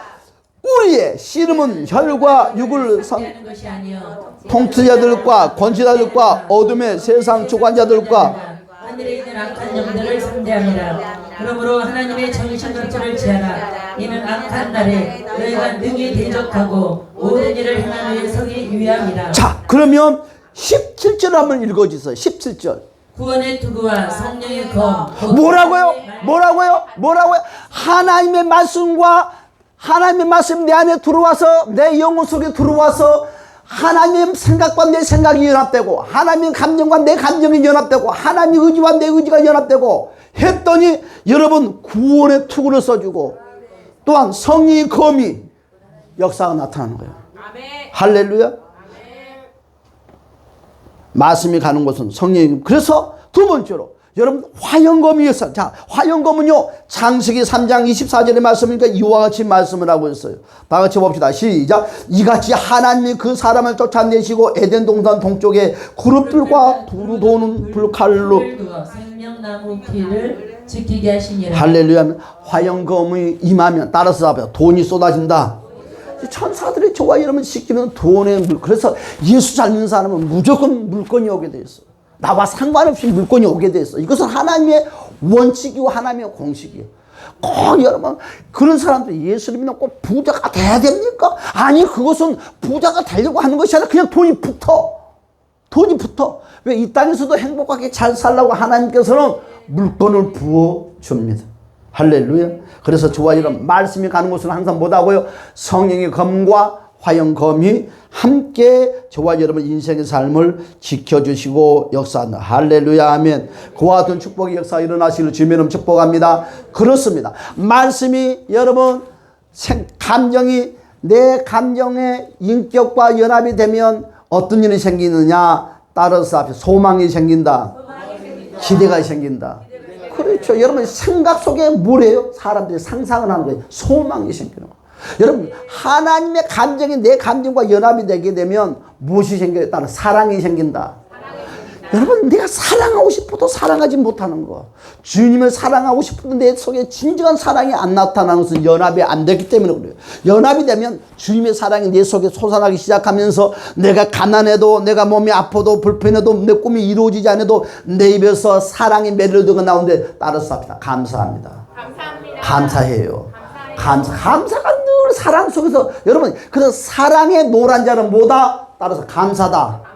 우리의 씨름은 혈과 육을 하는 것이 아니요 통치자들과 권세자들과 어둠의 세상 주관자들과 하늘에 있는 악한 영들을 상대합니다. 그러므로 하나님의 정신갑주를 지하라. 이는 악한 날에 너희가 능히 대적하고 모든 일을 행하는 위에 서기 위함이라. 자, 그러면 17절 한번 읽어주세요. 17절. 구원의 투구와 성령의 검. 뭐라고요? 하나님의 말씀과 하나님의 말씀 내 안에 들어와서 내 영혼 속에 들어와서 하나님의 생각과 내 생각이 연합되고 하나님의 감정과 내 감정이 연합되고 하나님의 의지와 내 의지가 연합되고 했더니 여러분 구원의 투구를 써주고 또한 성령의 검이 역사가 나타나는 거예요. 할렐루야. 말씀이 가는 곳은 성령의. 그래서 두 번째로 여러분 화영검이 있어요. 자, 화영검은요 창세기 3장 24절의 말씀이니까 이와 같이 말씀을 하고 있어요. 다 같이 봅시다. 시작. 이같이 하나님이 그 사람을 쫓아내시고 에덴 동산 동쪽에 그룹들과 두루 도는 불칼로 생명나무 길을 지키게 하시니라. 할렐루야. 화영검이 임하면 따라서 잡아요. 돈이 쏟아진다. 천사들이 저와 여러분 시키면 돈의 물. 그래서 예수 잘 믿는 사람은 무조건 물건이 오게 돼 있어. 나와 상관없이 물건이 오게 돼 있어. 이것은 하나님의 원칙이고 하나님의 공식이에요. 꼭 여러분 그런 사람들이 예수를 믿는 꼭 부자가 돼야 됩니까? 아니, 그것은 부자가 되려고 하는 것이 아니라 그냥 돈이 붙어. 왜 이 땅에서도 행복하게 잘 살라고 하나님께서는 물건을 부어줍니다. 할렐루야. 그래서 저와 여러분 말씀이 가는 곳은 항상 뭐다고요? 성령의 검과 화영검이 함께 저와 여러분 인생의 삶을 지켜주시고 역사한다. 할렐루야. 아멘. 그와 같은 축복의 역사 일어나시기를 주님의 이름 축복합니다. 그렇습니다. 말씀이 여러분 감정이 내 감정의 인격과 연합이 되면 어떤 일이 생기느냐? 따라서 앞에 소망이 생긴다. 기대가 생긴다. 그렇죠. 여러분 생각 속에 뭐래요? 사람들이 상상을 하는 거예요. 소망이 생기는 거예요. 여러분 하나님의 감정이 내 감정과 연합이 되게 되면 무엇이 생겨요? 따라 사랑이 생긴다. 여러분 내가 사랑하고 싶어도 사랑하지 못하는 거, 주님을 사랑하고 싶어도 내 속에 진정한 사랑이 안 나타나는 것은 연합이 안 되기 때문에 그래요. 연합이 되면 주님의 사랑이 내 속에 솟아나기 시작하면서 내가 가난해도 내가 몸이 아파도 불편해도 내 꿈이 이루어지지 않아도 내 입에서 사랑이 멜로디가 나오는데 따라서 합니다. 감사합니다. 감사해요. 감사가 늘 사랑 속에서 여러분, 그래서 사랑의 노란자는 뭐다? 따라서 감사다.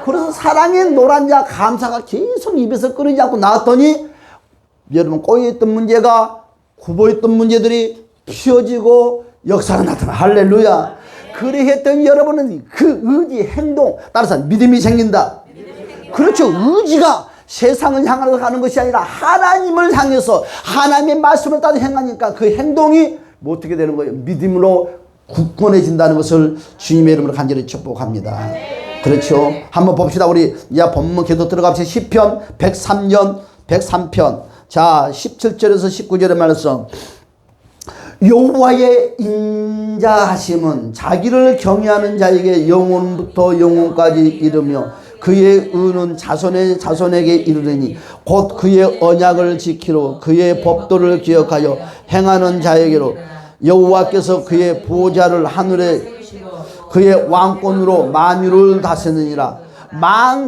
그래서 사랑의 노란자 감사가 계속 입에서 끊이지 않고 나왔더니 여러분 꼬여있던 문제가 굽어있던 문제들이 피어지고 역사가 나타나. 할렐루야. 그래했더니 여러분은 그 의지 행동 따라서 믿음이 생긴다. 그렇죠. 의지가 세상을 향하여 가는 것이 아니라 하나님을 향해서 하나님의 말씀을 따라 행하니까 그 행동이 뭐 어떻게 되는 거예요? 믿음으로 굳건해진다는 것을 주님의 이름으로 간절히 축복합니다. 그렇죠. 한번 봅시다. 우리 이제 본문 계속 들어갑시다. 시편 103편. 자, 17절에서 19절의 말씀. 여호와의 인자하심은 자기를 경외하는 자에게 영원부터 영원까지 이르며 그의 의는 자손의 자손에게 이르리니 곧 그의 언약을 지키러 그의 법도를 기억하여 행하는 자에게로 여호와께서 그의 보좌를 하늘에 그의 왕권으로 만유를 다스리느니라.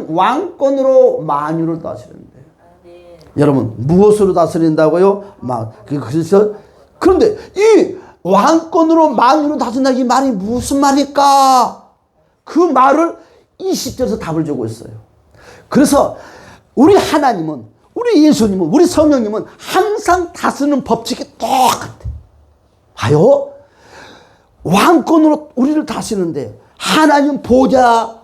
왕권으로 만유를 다스리는데 여러분 무엇으로 다스린다고요? 그래서 그런데 이 왕권으로 만유를 다스린다 이 말이 무슨 말일까? 그 말을 20절에서 답을 주고 있어요. 그래서 우리 하나님은, 우리 예수님은, 우리 성령님은 항상 다스리는 법칙이 똑같아. 봐요. 왕권으로 우리를 다스리는데 하나님 보좌에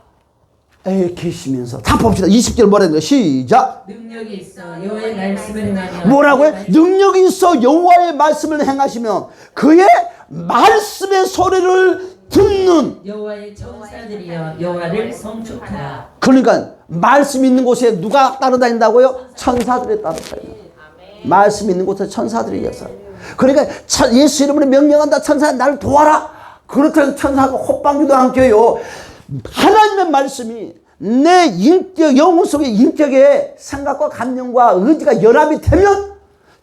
계시면서 다 봅시다. 20절 뭐라는 거예요? 시작. 능력이 있어 여호와의 말씀을 행하며. 뭐라고요? 능력이 있어 여호와의 말씀을 행하시면 그의 말씀의 소리를 듣는 여호와의 천사들이여 여호와를 성축하라. 그러니까 말씀 있는 곳에 누가 따라다닌다고요? 천사들이 따라다닌다. 말씀 있는 곳에 천사들이 역사. 그러니까 예수 이름으로 명령한다. 천사 나를 도와라. 그렇다면 천사가 호빵기도 함께요. 하나님의 말씀이 내 인격 영혼 속의 인격의 생각과 감정과 의지가 연합이 되면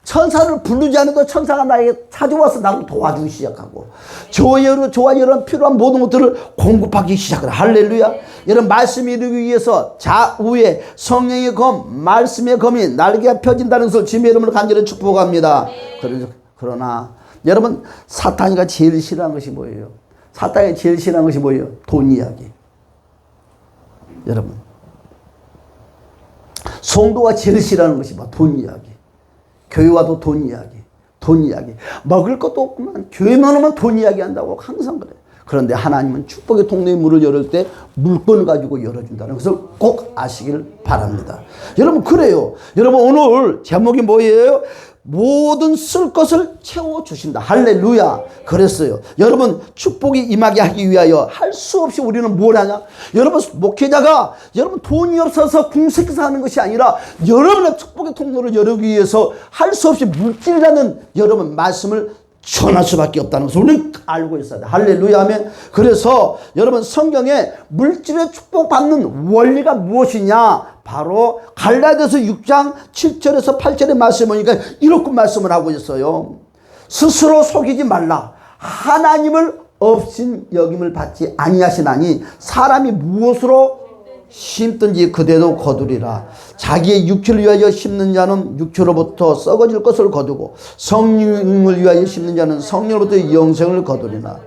천사를 부르지 않아도 천사가 나에게 찾아와서 나를 도와주기 시작하고 저와 여러분 필요한 모든 것들을 공급하기 시작을. 할렐루야. 여러분 말씀을 이루기 위해서 좌우에 성령의 검, 말씀의 검이 날개가 펴진다는 것을 주님의 이름으로 간절히 축복합니다. 그러나 여러분 사탄이가 제일 싫어하는 것이 뭐예요? 사탄이 제일 싫어하는 것이 뭐예요? 돈 이야기. 여러분 성도가 제일 싫어하는 것이 뭐 돈 이야기. 교회 와도 돈 이야기, 돈 이야기. 먹을 것도 없구만. 교회만 오면 돈 이야기 한다고 항상 그래. 그런데 하나님은 축복의 통로의 문을 열을 때 물건을 가지고 열어준다는 것을 꼭 아시길 바랍니다. 여러분 그래요. 여러분 오늘 제목이 뭐예요? 모든 쓸 것을 채워주신다. 할렐루야. 그랬어요. 여러분 축복이 임하게 하기 위하여 할 수 없이 우리는 뭘 하냐? 여러분 목회자가 여러분 돈이 없어서 궁색해서 하는 것이 아니라 여러분의 축복의 통로를 열기 위해서 할 수 없이 물질이라는 여러분 말씀을 전할 수밖에 없다는 것을 우리는 알고 있어야 돼. 할렐루야 하면. 그래서 여러분 성경에 물질의 축복받는 원리가 무엇이냐? 바로 갈라디아서 6장 7절에서 8절의 말씀을 보니까 이렇게 말씀을 하고 있어요. 스스로 속이지 말라. 하나님을 없인 여김을 받지 아니하시나니 사람이 무엇으로 심든지 그대로 거두리라. 자기의 육체를 위하여 심는 자는 육체로부터 썩어질 것을 거두고 성령을 위하여 심는 자는 성령으로부터 영생을 거두리라.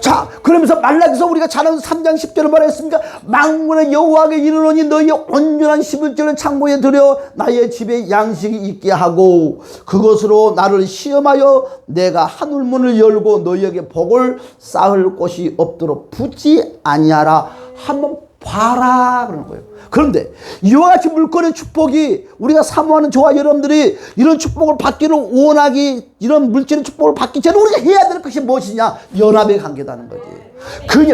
자, 그러면서 말라기서 우리가 잘 아는 3장 10절을 말했습니까? 만군의 여호와께 이르노니 너희의 온전한 11절을 창고에 들여 나의 집에 양식이 있게 하고 그것으로 나를 시험하여 내가 하늘문을 열고 너희에게 복을 쌓을 곳이 없도록 붙지 아니하라. 한번 봐라 그러는 거예요. 그런데 이와 같이 물건의 축복이 우리가 사모하는 저와 여러분들이 이런 축복을 받기를 원하기, 이런 물질의 축복을 받기 전에 우리가 해야 될 것이 무엇이냐? 연합의 관계다는 거지.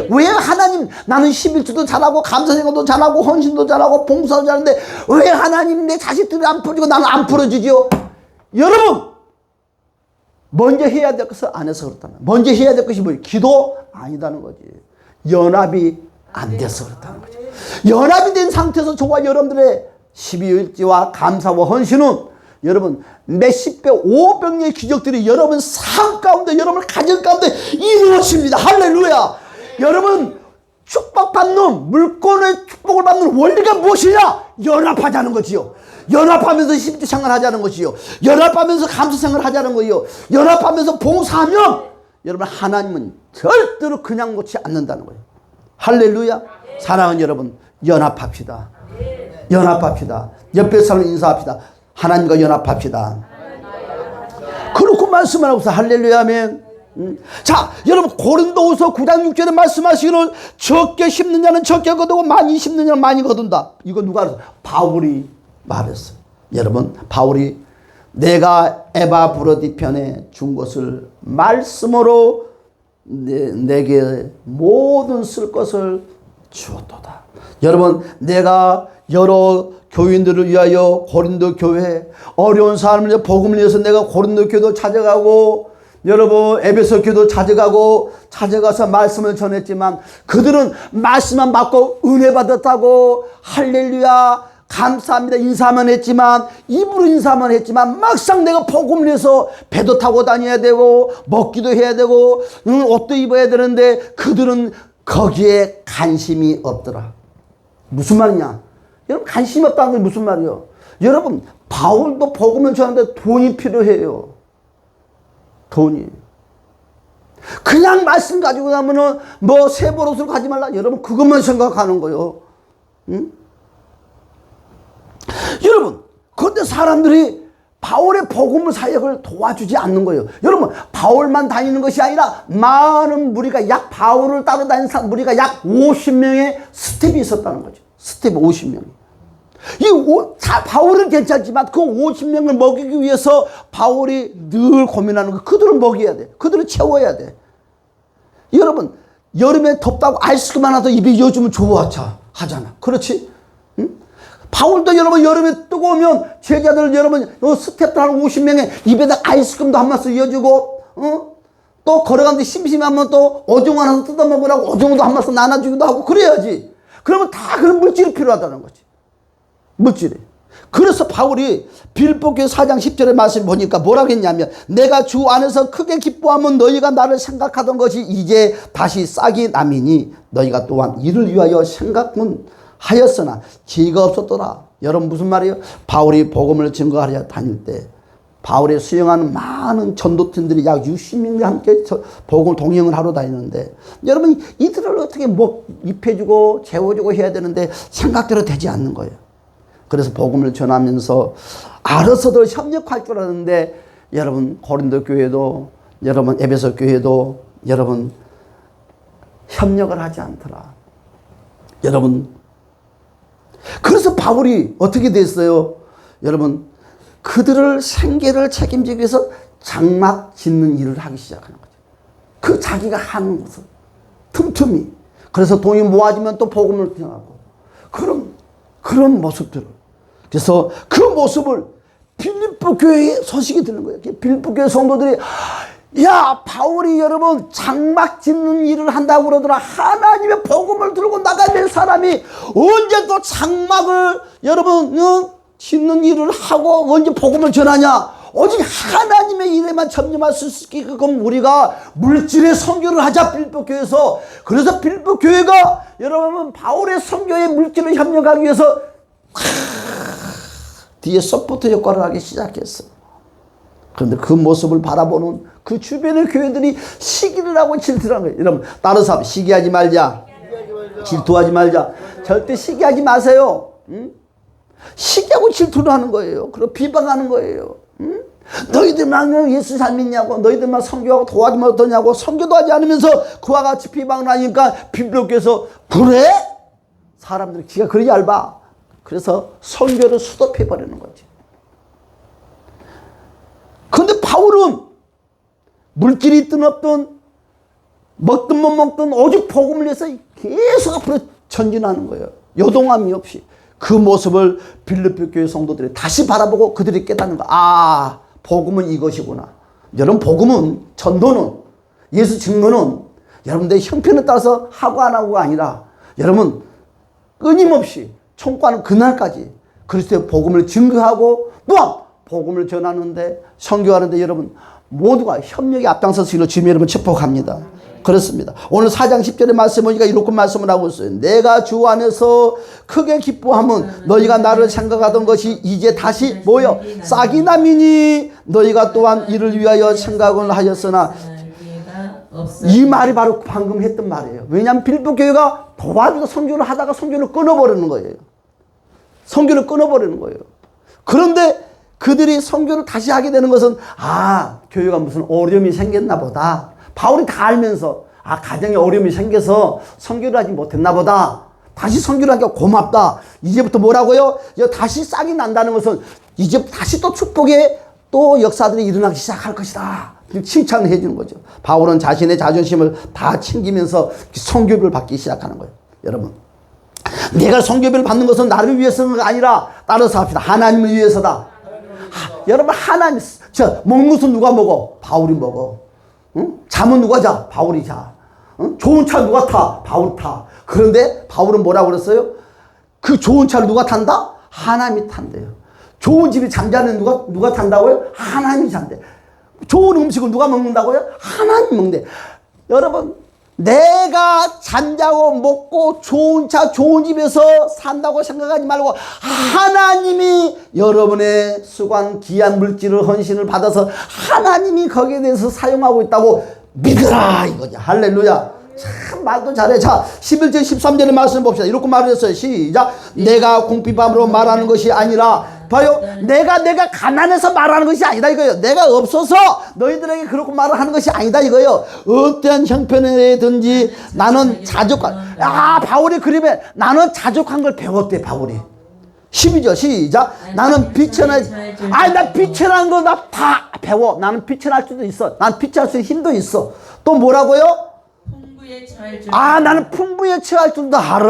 왜 하나님, 나는 11주도 잘하고 감사생활도 잘하고 헌신도 잘하고 봉사도 잘하는데 왜 하나님 내 자식들이 안 풀어주고 나는 안 풀어주지요? 여러분 먼저 해야 될 것을 안 해서 그렇다는 거예요. 먼저 해야 될 것이 뭐예요? 기도 아니다는 거지. 연합이 안 돼서 그렇다는 거죠. 연합이 된 상태에서 저와 여러분들의 12일지와 감사와 헌신은 여러분 몇십 배, 500의 기적들이 여러분 삶 가운데, 여러분 가정 가운데 이루어집니다. 할렐루야. 여러분 축복받는, 물건의 축복을 받는 원리가 무엇이냐? 연합하자는 거지요. 연합하면서 십주창을 하자는 것이요. 연합하면서 감사생활을 하자는 거예요. 연합하면서 봉사하면 여러분 하나님은 절대로 그냥 놓지 않는다는 거예요. 할렐루야. 사랑하는 여러분 연합합시다. 연합합시다. 옆에 사람 인사합시다. 하나님과 연합합시다. 그렇고 말씀을 하고서 할렐루야 아멘. 자, 여러분 고린도후서 9장 6절에 말씀하시기를 적게 심는 자는 적게 거두고 많이 심는 자는 많이 거둔다. 이거 누가 알았어? 바울이 말했어요. 여러분 바울이 내가 에바브로디 편에 준 것을 말씀으로 내게 모든 쓸 것을 주었도다. 여러분 내가 여러 교인들을 위하여 고린도 교회 어려운 사람을 위해 복음을 위해서 내가 고린도 교회도 찾아가고 여러분 에베소 교회도 찾아가서 말씀을 전했지만 그들은 말씀만 받고 은혜 받았다고 할렐루야 감사합니다 인사만 했지만 입으로 인사만 했지만 막상 내가 복음을 위해서 배도 타고 다녀야 되고 먹기도 해야 되고 옷도 입어야 되는데 그들은 거기에 관심이 없더라. 무슨 말이냐? 여러분 관심이 없다는 게 무슨 말이에요? 여러분 바울도 복음을 전하는데 돈이 필요해요. 돈이. 그냥 말씀 가지고 나면은 뭐 세벌옷을 가지 말라. 여러분 그것만 생각하는 거예요. 응? 여러분 그런데 사람들이 바울의 복음을 사역을 도와주지 않는 거예요. 여러분 바울만 다니는 것이 아니라 많은 무리가 바울을 따로 다니는 무리가 약 50명의 스텝이 있었다는 거죠. 스텝 50명. 바울은 괜찮지만 그 50명을 먹이기 위해서 바울이 늘 고민하는 거 그들을 먹여야 돼. 그들을 채워야 돼. 여러분 여름에 덥다고 아이스크림 하나 더 입에 이어주면 좋아하잖아. 그렇지? 응? 바울도 여러분 여름에 뜨거우면 제자들 여러분 스텝들 한 50명에 입에다 아이스크림도 한 마스 이어주고 또 걸어가는데 심심하면 또 오징어 하나 뜯어먹으라고 오징어도 한 마스 나눠주기도 하고 그래야지. 그러면 다 그런 물질이 필요하다는 거지. 물질이. 그래서 바울이 빌립보교회 4장 10절의 말씀 보니까 뭐라고 했냐면 내가 주 안에서 크게 기뻐하면 너희가 나를 생각하던 것이 이제 다시 싹이 남이니 너희가 또한 이를 위하여 생각은 하였으나 지혜가 없었더라. 여러분 무슨 말이에요? 바울이 복음을 증거하려 다닐 때 바울의 수행하는 많은 전도팀들이 약 60명이 함께 복음을 동행을 하러 다니는데 여러분 이들을 어떻게 입혀주고 재워주고 해야 되는데 생각대로 되지 않는 거예요. 그래서 복음을 전하면서 알아서도 협력할 줄 알았는데 여러분 고린도 교회도 여러분 에베소 교회도 여러분 협력을 하지 않더라. 여러분 그래서 바울이 어떻게 됐어요? 여러분 그들을 생계를 책임지기 위해서 장막 짓는 일을 하기 시작하는 거죠. 그 자기가 하는 것을 틈틈이. 그래서 돈이 모아지면 또 복음을 전하고 그런 모습들을. 그래서 그 모습을 빌립보 교회에 소식이 드는 거예요. 빌립보 교회 성도들이 야 바울이 여러분 장막 짓는 일을 한다고 그러더라. 하나님의 복음을 들고 나가야 될 사람이 언제 또 장막을 여러분 짓는 일을 하고 언제 복음을 전하냐. 오직 하나님의 일에만 전념할 수 있게끔 우리가 물질의 선교를 하자. 빌립보 교회에서. 그래서 빌립보 교회가 여러분 바울의 선교에 물질을 협력하기 위해서 뒤에 서포트 역할을 하기 시작했어. 그런데 그 모습을 바라보는 그 주변의 교회들이 시기를 하고 질투를 하는 거예요. 여러분 다른 사람 시기하지 말자. 질투하지 말자. 절대 시기하지 마세요. 응? 시기하고 질투를 하는 거예요. 그리고 비방하는 거예요. 응? 너희들만 예수 잘 믿냐고, 너희들만 선교하고 도와주면 어떠냐고, 선교도 하지 않으면서 그와 같이 비방을 하니까 빌립보께서 그래? 사람들이 기가 그리 얇아. 그래서 선교를 수도해버리는 거지. 그런데 바울은 물질이 있든 없든 먹든 못 먹든 오직 복음을 위해서 계속 앞으로 전진하는 거예요. 요동함이 없이. 그 모습을 빌립보 교회 성도들이 다시 바라보고 그들이 깨닫는 거야. 아, 복음은 이것이구나. 여러분 복음은 전도는 예수 증거는 여러분들의 형편에 따라서 하고 안 하고가 아니라 여러분 끊임없이 총과는 그날까지 그리스도의 복음을 증거하고 또한 복음을 전하는데 선교하는데 여러분 모두가 협력에 앞장서서 이로 주님 여러분 축복합니다. 그렇습니다. 오늘 4장 10절의 말씀 보니까 이렇게 말씀을 하고 있어요. 내가 주 안에서 크게 기뻐하면 너희가 나를 생각하던 것이 이제 다시 뭐요? 싹이 남이니 너희가 또한 이를 위하여 생각을 하였으나 이 말이 바로 방금 했던 말이에요. 왜냐하면 빌립보 교회가 도와주고 선교를 하다가 선교를 끊어버리는 거예요. 선교를 끊어버리는 거예요. 그런데 그들이 선교를 다시 하게 되는 것은 아 교회가 무슨 어려움이 생겼나 보다. 바울이 다 알면서 아 가정에 어려움이 생겨서 선교를 하지 못했나 보다. 다시 선교를 하기가 고맙다. 이제부터 뭐라고요? 다시 싹이 난다는 것은 이제 다시 또 축복의 또 역사들이 일어나기 시작할 것이다. 칭찬을 해주는 거죠. 바울은 자신의 자존심을 다 챙기면서 선교비를 받기 시작하는 거예요. 여러분 내가 선교비를 받는 것은 나를 위해서가 아니라 따라서 합시다. 하나님을 위해서다. 여러분 하나님 먹는 것은 누가 먹어? 바울이 먹어. 응? 잠은 누가 자? 바울이 자. 응? 좋은 차 누가 타? 바울이 타. 그런데 바울은 뭐라고 그랬어요? 그 좋은 차를 누가 탄다? 하나님이 탄대요. 좋은 집에 잠자는 누가 탄다고요? 하나님이 잔대. 좋은 음식을 누가 먹는다고요? 하나님이 먹는데. 여러분 내가 잠자고 먹고 좋은 차 좋은 집에서 산다고 생각하지 말고 하나님이 여러분의 수고한 귀한 물질을 헌신을 받아서 하나님이 거기에 대해서 사용하고 있다고 믿으라 이거죠. 할렐루야. 참 말도 잘해. 자 11절 13절의 말씀 봅시다. 이렇게 말을 했어요. 시작. 내가 공피밤으로 말하는 것이 아니라 봐요. 내가 가난해서 말하는 것이 아니다 이거예요. 내가 없어서 너희들에게 그렇게 말을 하는 것이 아니다 이거예요. 어떠한 형편이든지 나는 자족한 바울이 그림에 나는 자족한 걸 배웠대. 바울이 12절 시작. 나는 비천할 나 비천한 거 나 다 배워. 나는 비천할 수도 있어. 난 비천할 수 있는 힘도 있어. 또 뭐라고요? 나는 풍부에 처할 줄도 알아.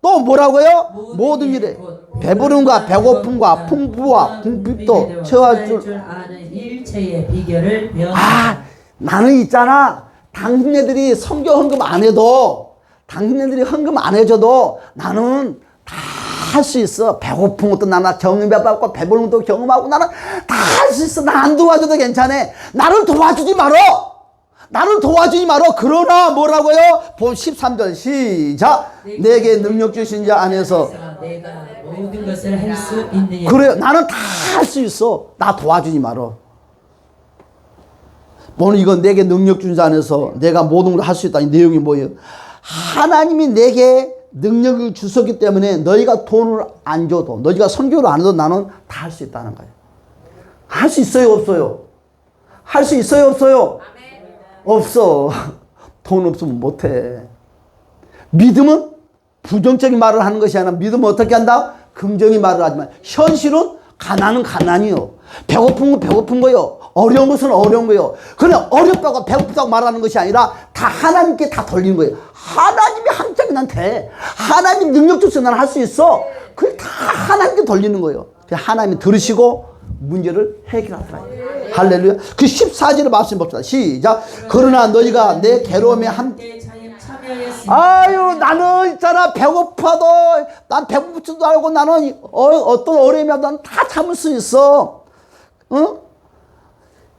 또 뭐라고요? 모든 일에 배부름과 배고픔과 풍부와 궁핍도 처할 줄 아는 일체의 비결을 배웠다. 나는 있잖아. 당신네들이 선교 헌금 안 해도 당신네들이 헌금 안 해줘도 나는 다 할 수 있어. 배고픈 것도 나는 경험해봤고 배부른 것도 경험하고 나는 다 할 수 있어. 나 안 도와줘도 괜찮아. 나를 도와주지 말어. 나를 도와주지 말어. 그러나 뭐라고요? 본 13절 시작. 내게 능력 주신 자 안에서 내가 모든 것을 할 수 있느냐. 그래요. 나는 다 할 수 있어. 나 도와주지 말어. 오늘 이건 내게 능력 준 자 안에서 내가 모든 걸 할 수 있다. 이 내용이 뭐예요? 하나님이 내게 능력을 주셨기 때문에 너희가 돈을 안 줘도 너희가 선교를 안 해도 나는 다 할 수 있다는 거예요. 할 수 있어요? 없어요? 할 수 있어요? 없어요? 없어. 돈 없으면 못해. 믿음은 부정적인 말을 하는 것이 아니라 믿음은 어떻게 한다? 긍정의 말을 하지만 현실은 가난은 가난이요. 배고픈 건 배고픈 거요. 어려운 것은 어려운 거요. 그냥 어렵다고 배고프다고 말하는 것이 아니라 다 하나님께 다 돌리는 거예요. 하나님이 한짝이 난 돼. 하나님 능력 줘서 난 할 수 있어. 그걸 다 하나님께 돌리는 거예요. 하나님이 들으시고 문제를 해결하더라. 할렐루야. 그 14절의 말씀 봅시다. 시작. 그러나 너희가 내 괴로움에 함께 아유 나는 있잖아 배고파도 난 배고프지도 알고 나는 어떤 어려움이라도 난 다 참을 수 있어. 어?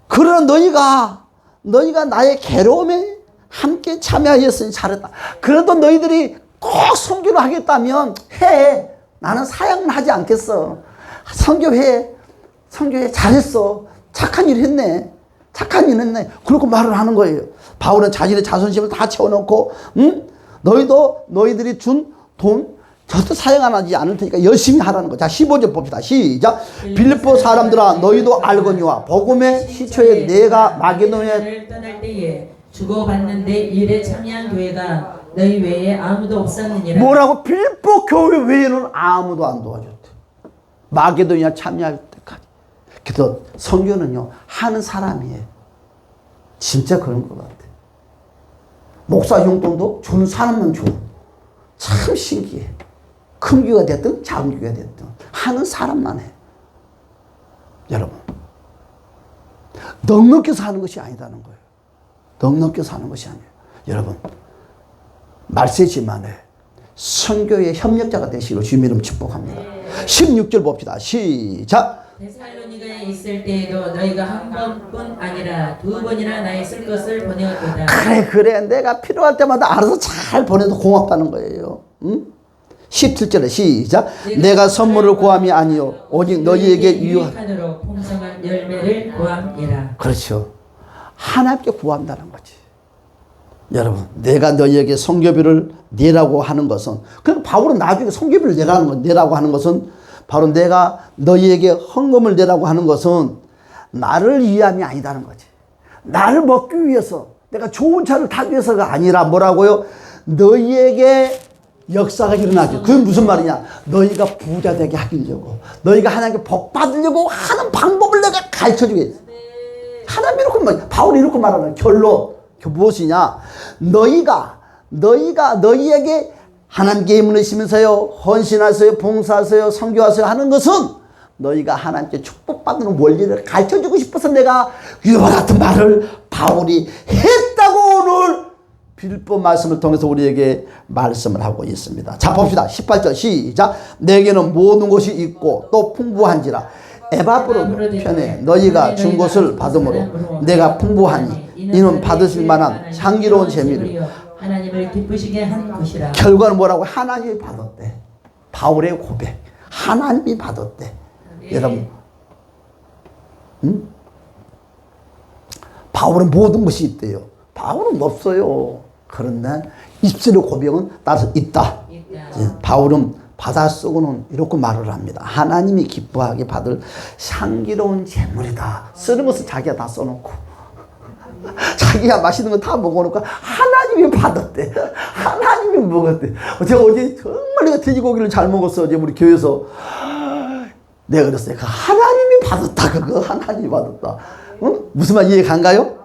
그러나 너희가 나의 괴로움에 함께 참여하였으니 잘했다. 그래도 너희들이 꼭 선교를 하겠다면 해. 나는 사양은 하지 않겠어. 선교해 잘했어. 착한 일 했네. 그렇게 말을 하는 거예요. 바울은 자신의 자존심을 다 채워놓고 너희들이 준 돈 절대 사용 안 하지 않을 테니까 열심히 하라는 거. 자 15절 봅시다. 시작. 빌립보 사람들아 너희도 알거니와 복음의 시초에 내가 마게도냐를 떠날 때에 주고받는데 일에 참여한 교회가 너희 외에 아무도 없었느니라. 뭐라고? 빌립보 교회 외에는 아무도 안 도와줬대. 마게도냐 참여할 때까지. 그래서 선교는요 하는 사람이에요. 진짜 그런 것 같아. 목사 용돈도 주는 사람만 줘. 참 신기해. 큰 교회가 됐든 작은 교회가 됐든 하는 사람만 해. 여러분 넉넉히 사는 것이 아니다는 거예요. 넉넉히 사는 것이 아니에요. 여러분 말세지만에 선교의 협력자가 되시기를 주님의 이름 축복합니다. 16절 봅시다. 시작. 데살로니가에 있을 때에도 너희가 한 번뿐 아니라 두 번이나 나의 쓸 것을 보내었도다. 그래 내가 필요할 때마다 알아서 잘 보내도 고맙다는 거예요. 응? 17절에 시작. 내가 선물을 구함이 아니요 오직 너희에게 유익한으로 풍성한 열매를 구함이라. 그렇죠. 하나님께 구한다는 거지. 여러분 내가 너희에게 선교비를 내라고 하는 것은 그럼 바울은 나중에 선교비를 내라고 하는 것은 바로 내가 너희에게 헌금을 내라고 하는 것은 나를 위함이 아니다는 거지. 나를 먹기 위해서 내가 좋은 차를 타기 위해서가 아니라 뭐라고요? 너희에게 역사가 일어나죠. 그게 무슨 말이냐? 너희가 부자 되게 하려고 너희가 하나님께 복 받으려고 하는 방법을 내가 가르쳐주겠어. 하나님 이렇게 바울이 이렇게 말하는 결론 무엇이냐? 너희에게 하나님께 힘을 내시면서요 헌신하세요 봉사하세요 선교하세요 하는 것은 너희가 하나님께 축복받는 원리를 가르쳐주고 싶어서 내가 이와 같은 말을 바울이 했다고 오늘 빌립보 말씀을 통해서 우리에게 말씀을 하고 있습니다. 자 봅시다. 18절 시작. 내게는 모든 것이 있고 또 풍부한지라 에바브로 편에 너희가 준 것을 받음으로 내가 풍부하니 이는 받으실 만한 향기로운 재미를 하나님을 기쁘시게 한 것이라. 결과는 뭐라고? 하나님이 받았대. 바울의 고백. 하나님이 받았대. 네. 여러분 바울은 모든 것이 있대요. 바울은 없어요. 그런데 입술의 고백은 따라서 있다. 바울은 바다 속으로는 이렇게 말을 합니다. 하나님이 기뻐하게 받을 향기로운 재물이다. 쓰는 것은 자기가 다 써놓고 자기가 맛있는 거 다 먹어놓고 하나님이 받았대. 하나님이 먹었대. 제가 어제 정말 내가 돼지고기를 잘 먹었어. 어제 우리 교회에서 내가 그랬어요. 하나님이 받았다. 그거 하나님이 받았다. 응? 무슨 말 이해 간가요?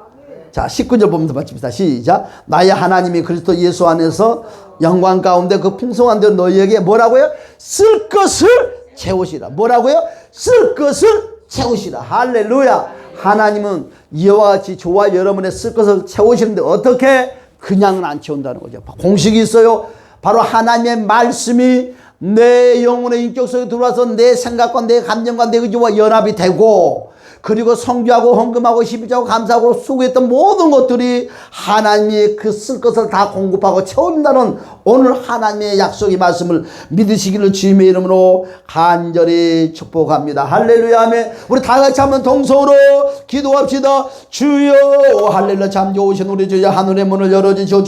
자 19절 보면서 마칩시다. 시작. 나의 하나님이 그리스도 예수 안에서 영광 가운데 그 풍성한 대로 너희에게 뭐라고요? 쓸 것을 채우시라. 뭐라고요? 쓸 것을 채우시라. 할렐루야. 하나님은 이와 같이 저와 여러분의 쓸 것을 채우시는데 어떻게? 그냥은 안 채운다는 거죠. 공식이 있어요. 바로 하나님의 말씀이 내 영혼의 인격 속에 들어와서 내 생각과 내 감정과 내 의지와 연합이 되고, 그리고 성교하고 헌금하고 십일자하고 감사하고 수고했던 모든 것들이 하나님이 그 쓸 것을 다 공급하고 채운다는 오늘 하나님의 약속의 말씀을 믿으시기를 주님의 이름으로 간절히 축복합니다. 할렐루야. 아멘. 우리 다 같이 한번 동성으로 기도합시다. 주여, 할렐루야. 참 좋으신 우리 주여, 하늘의 문을 열어주시오.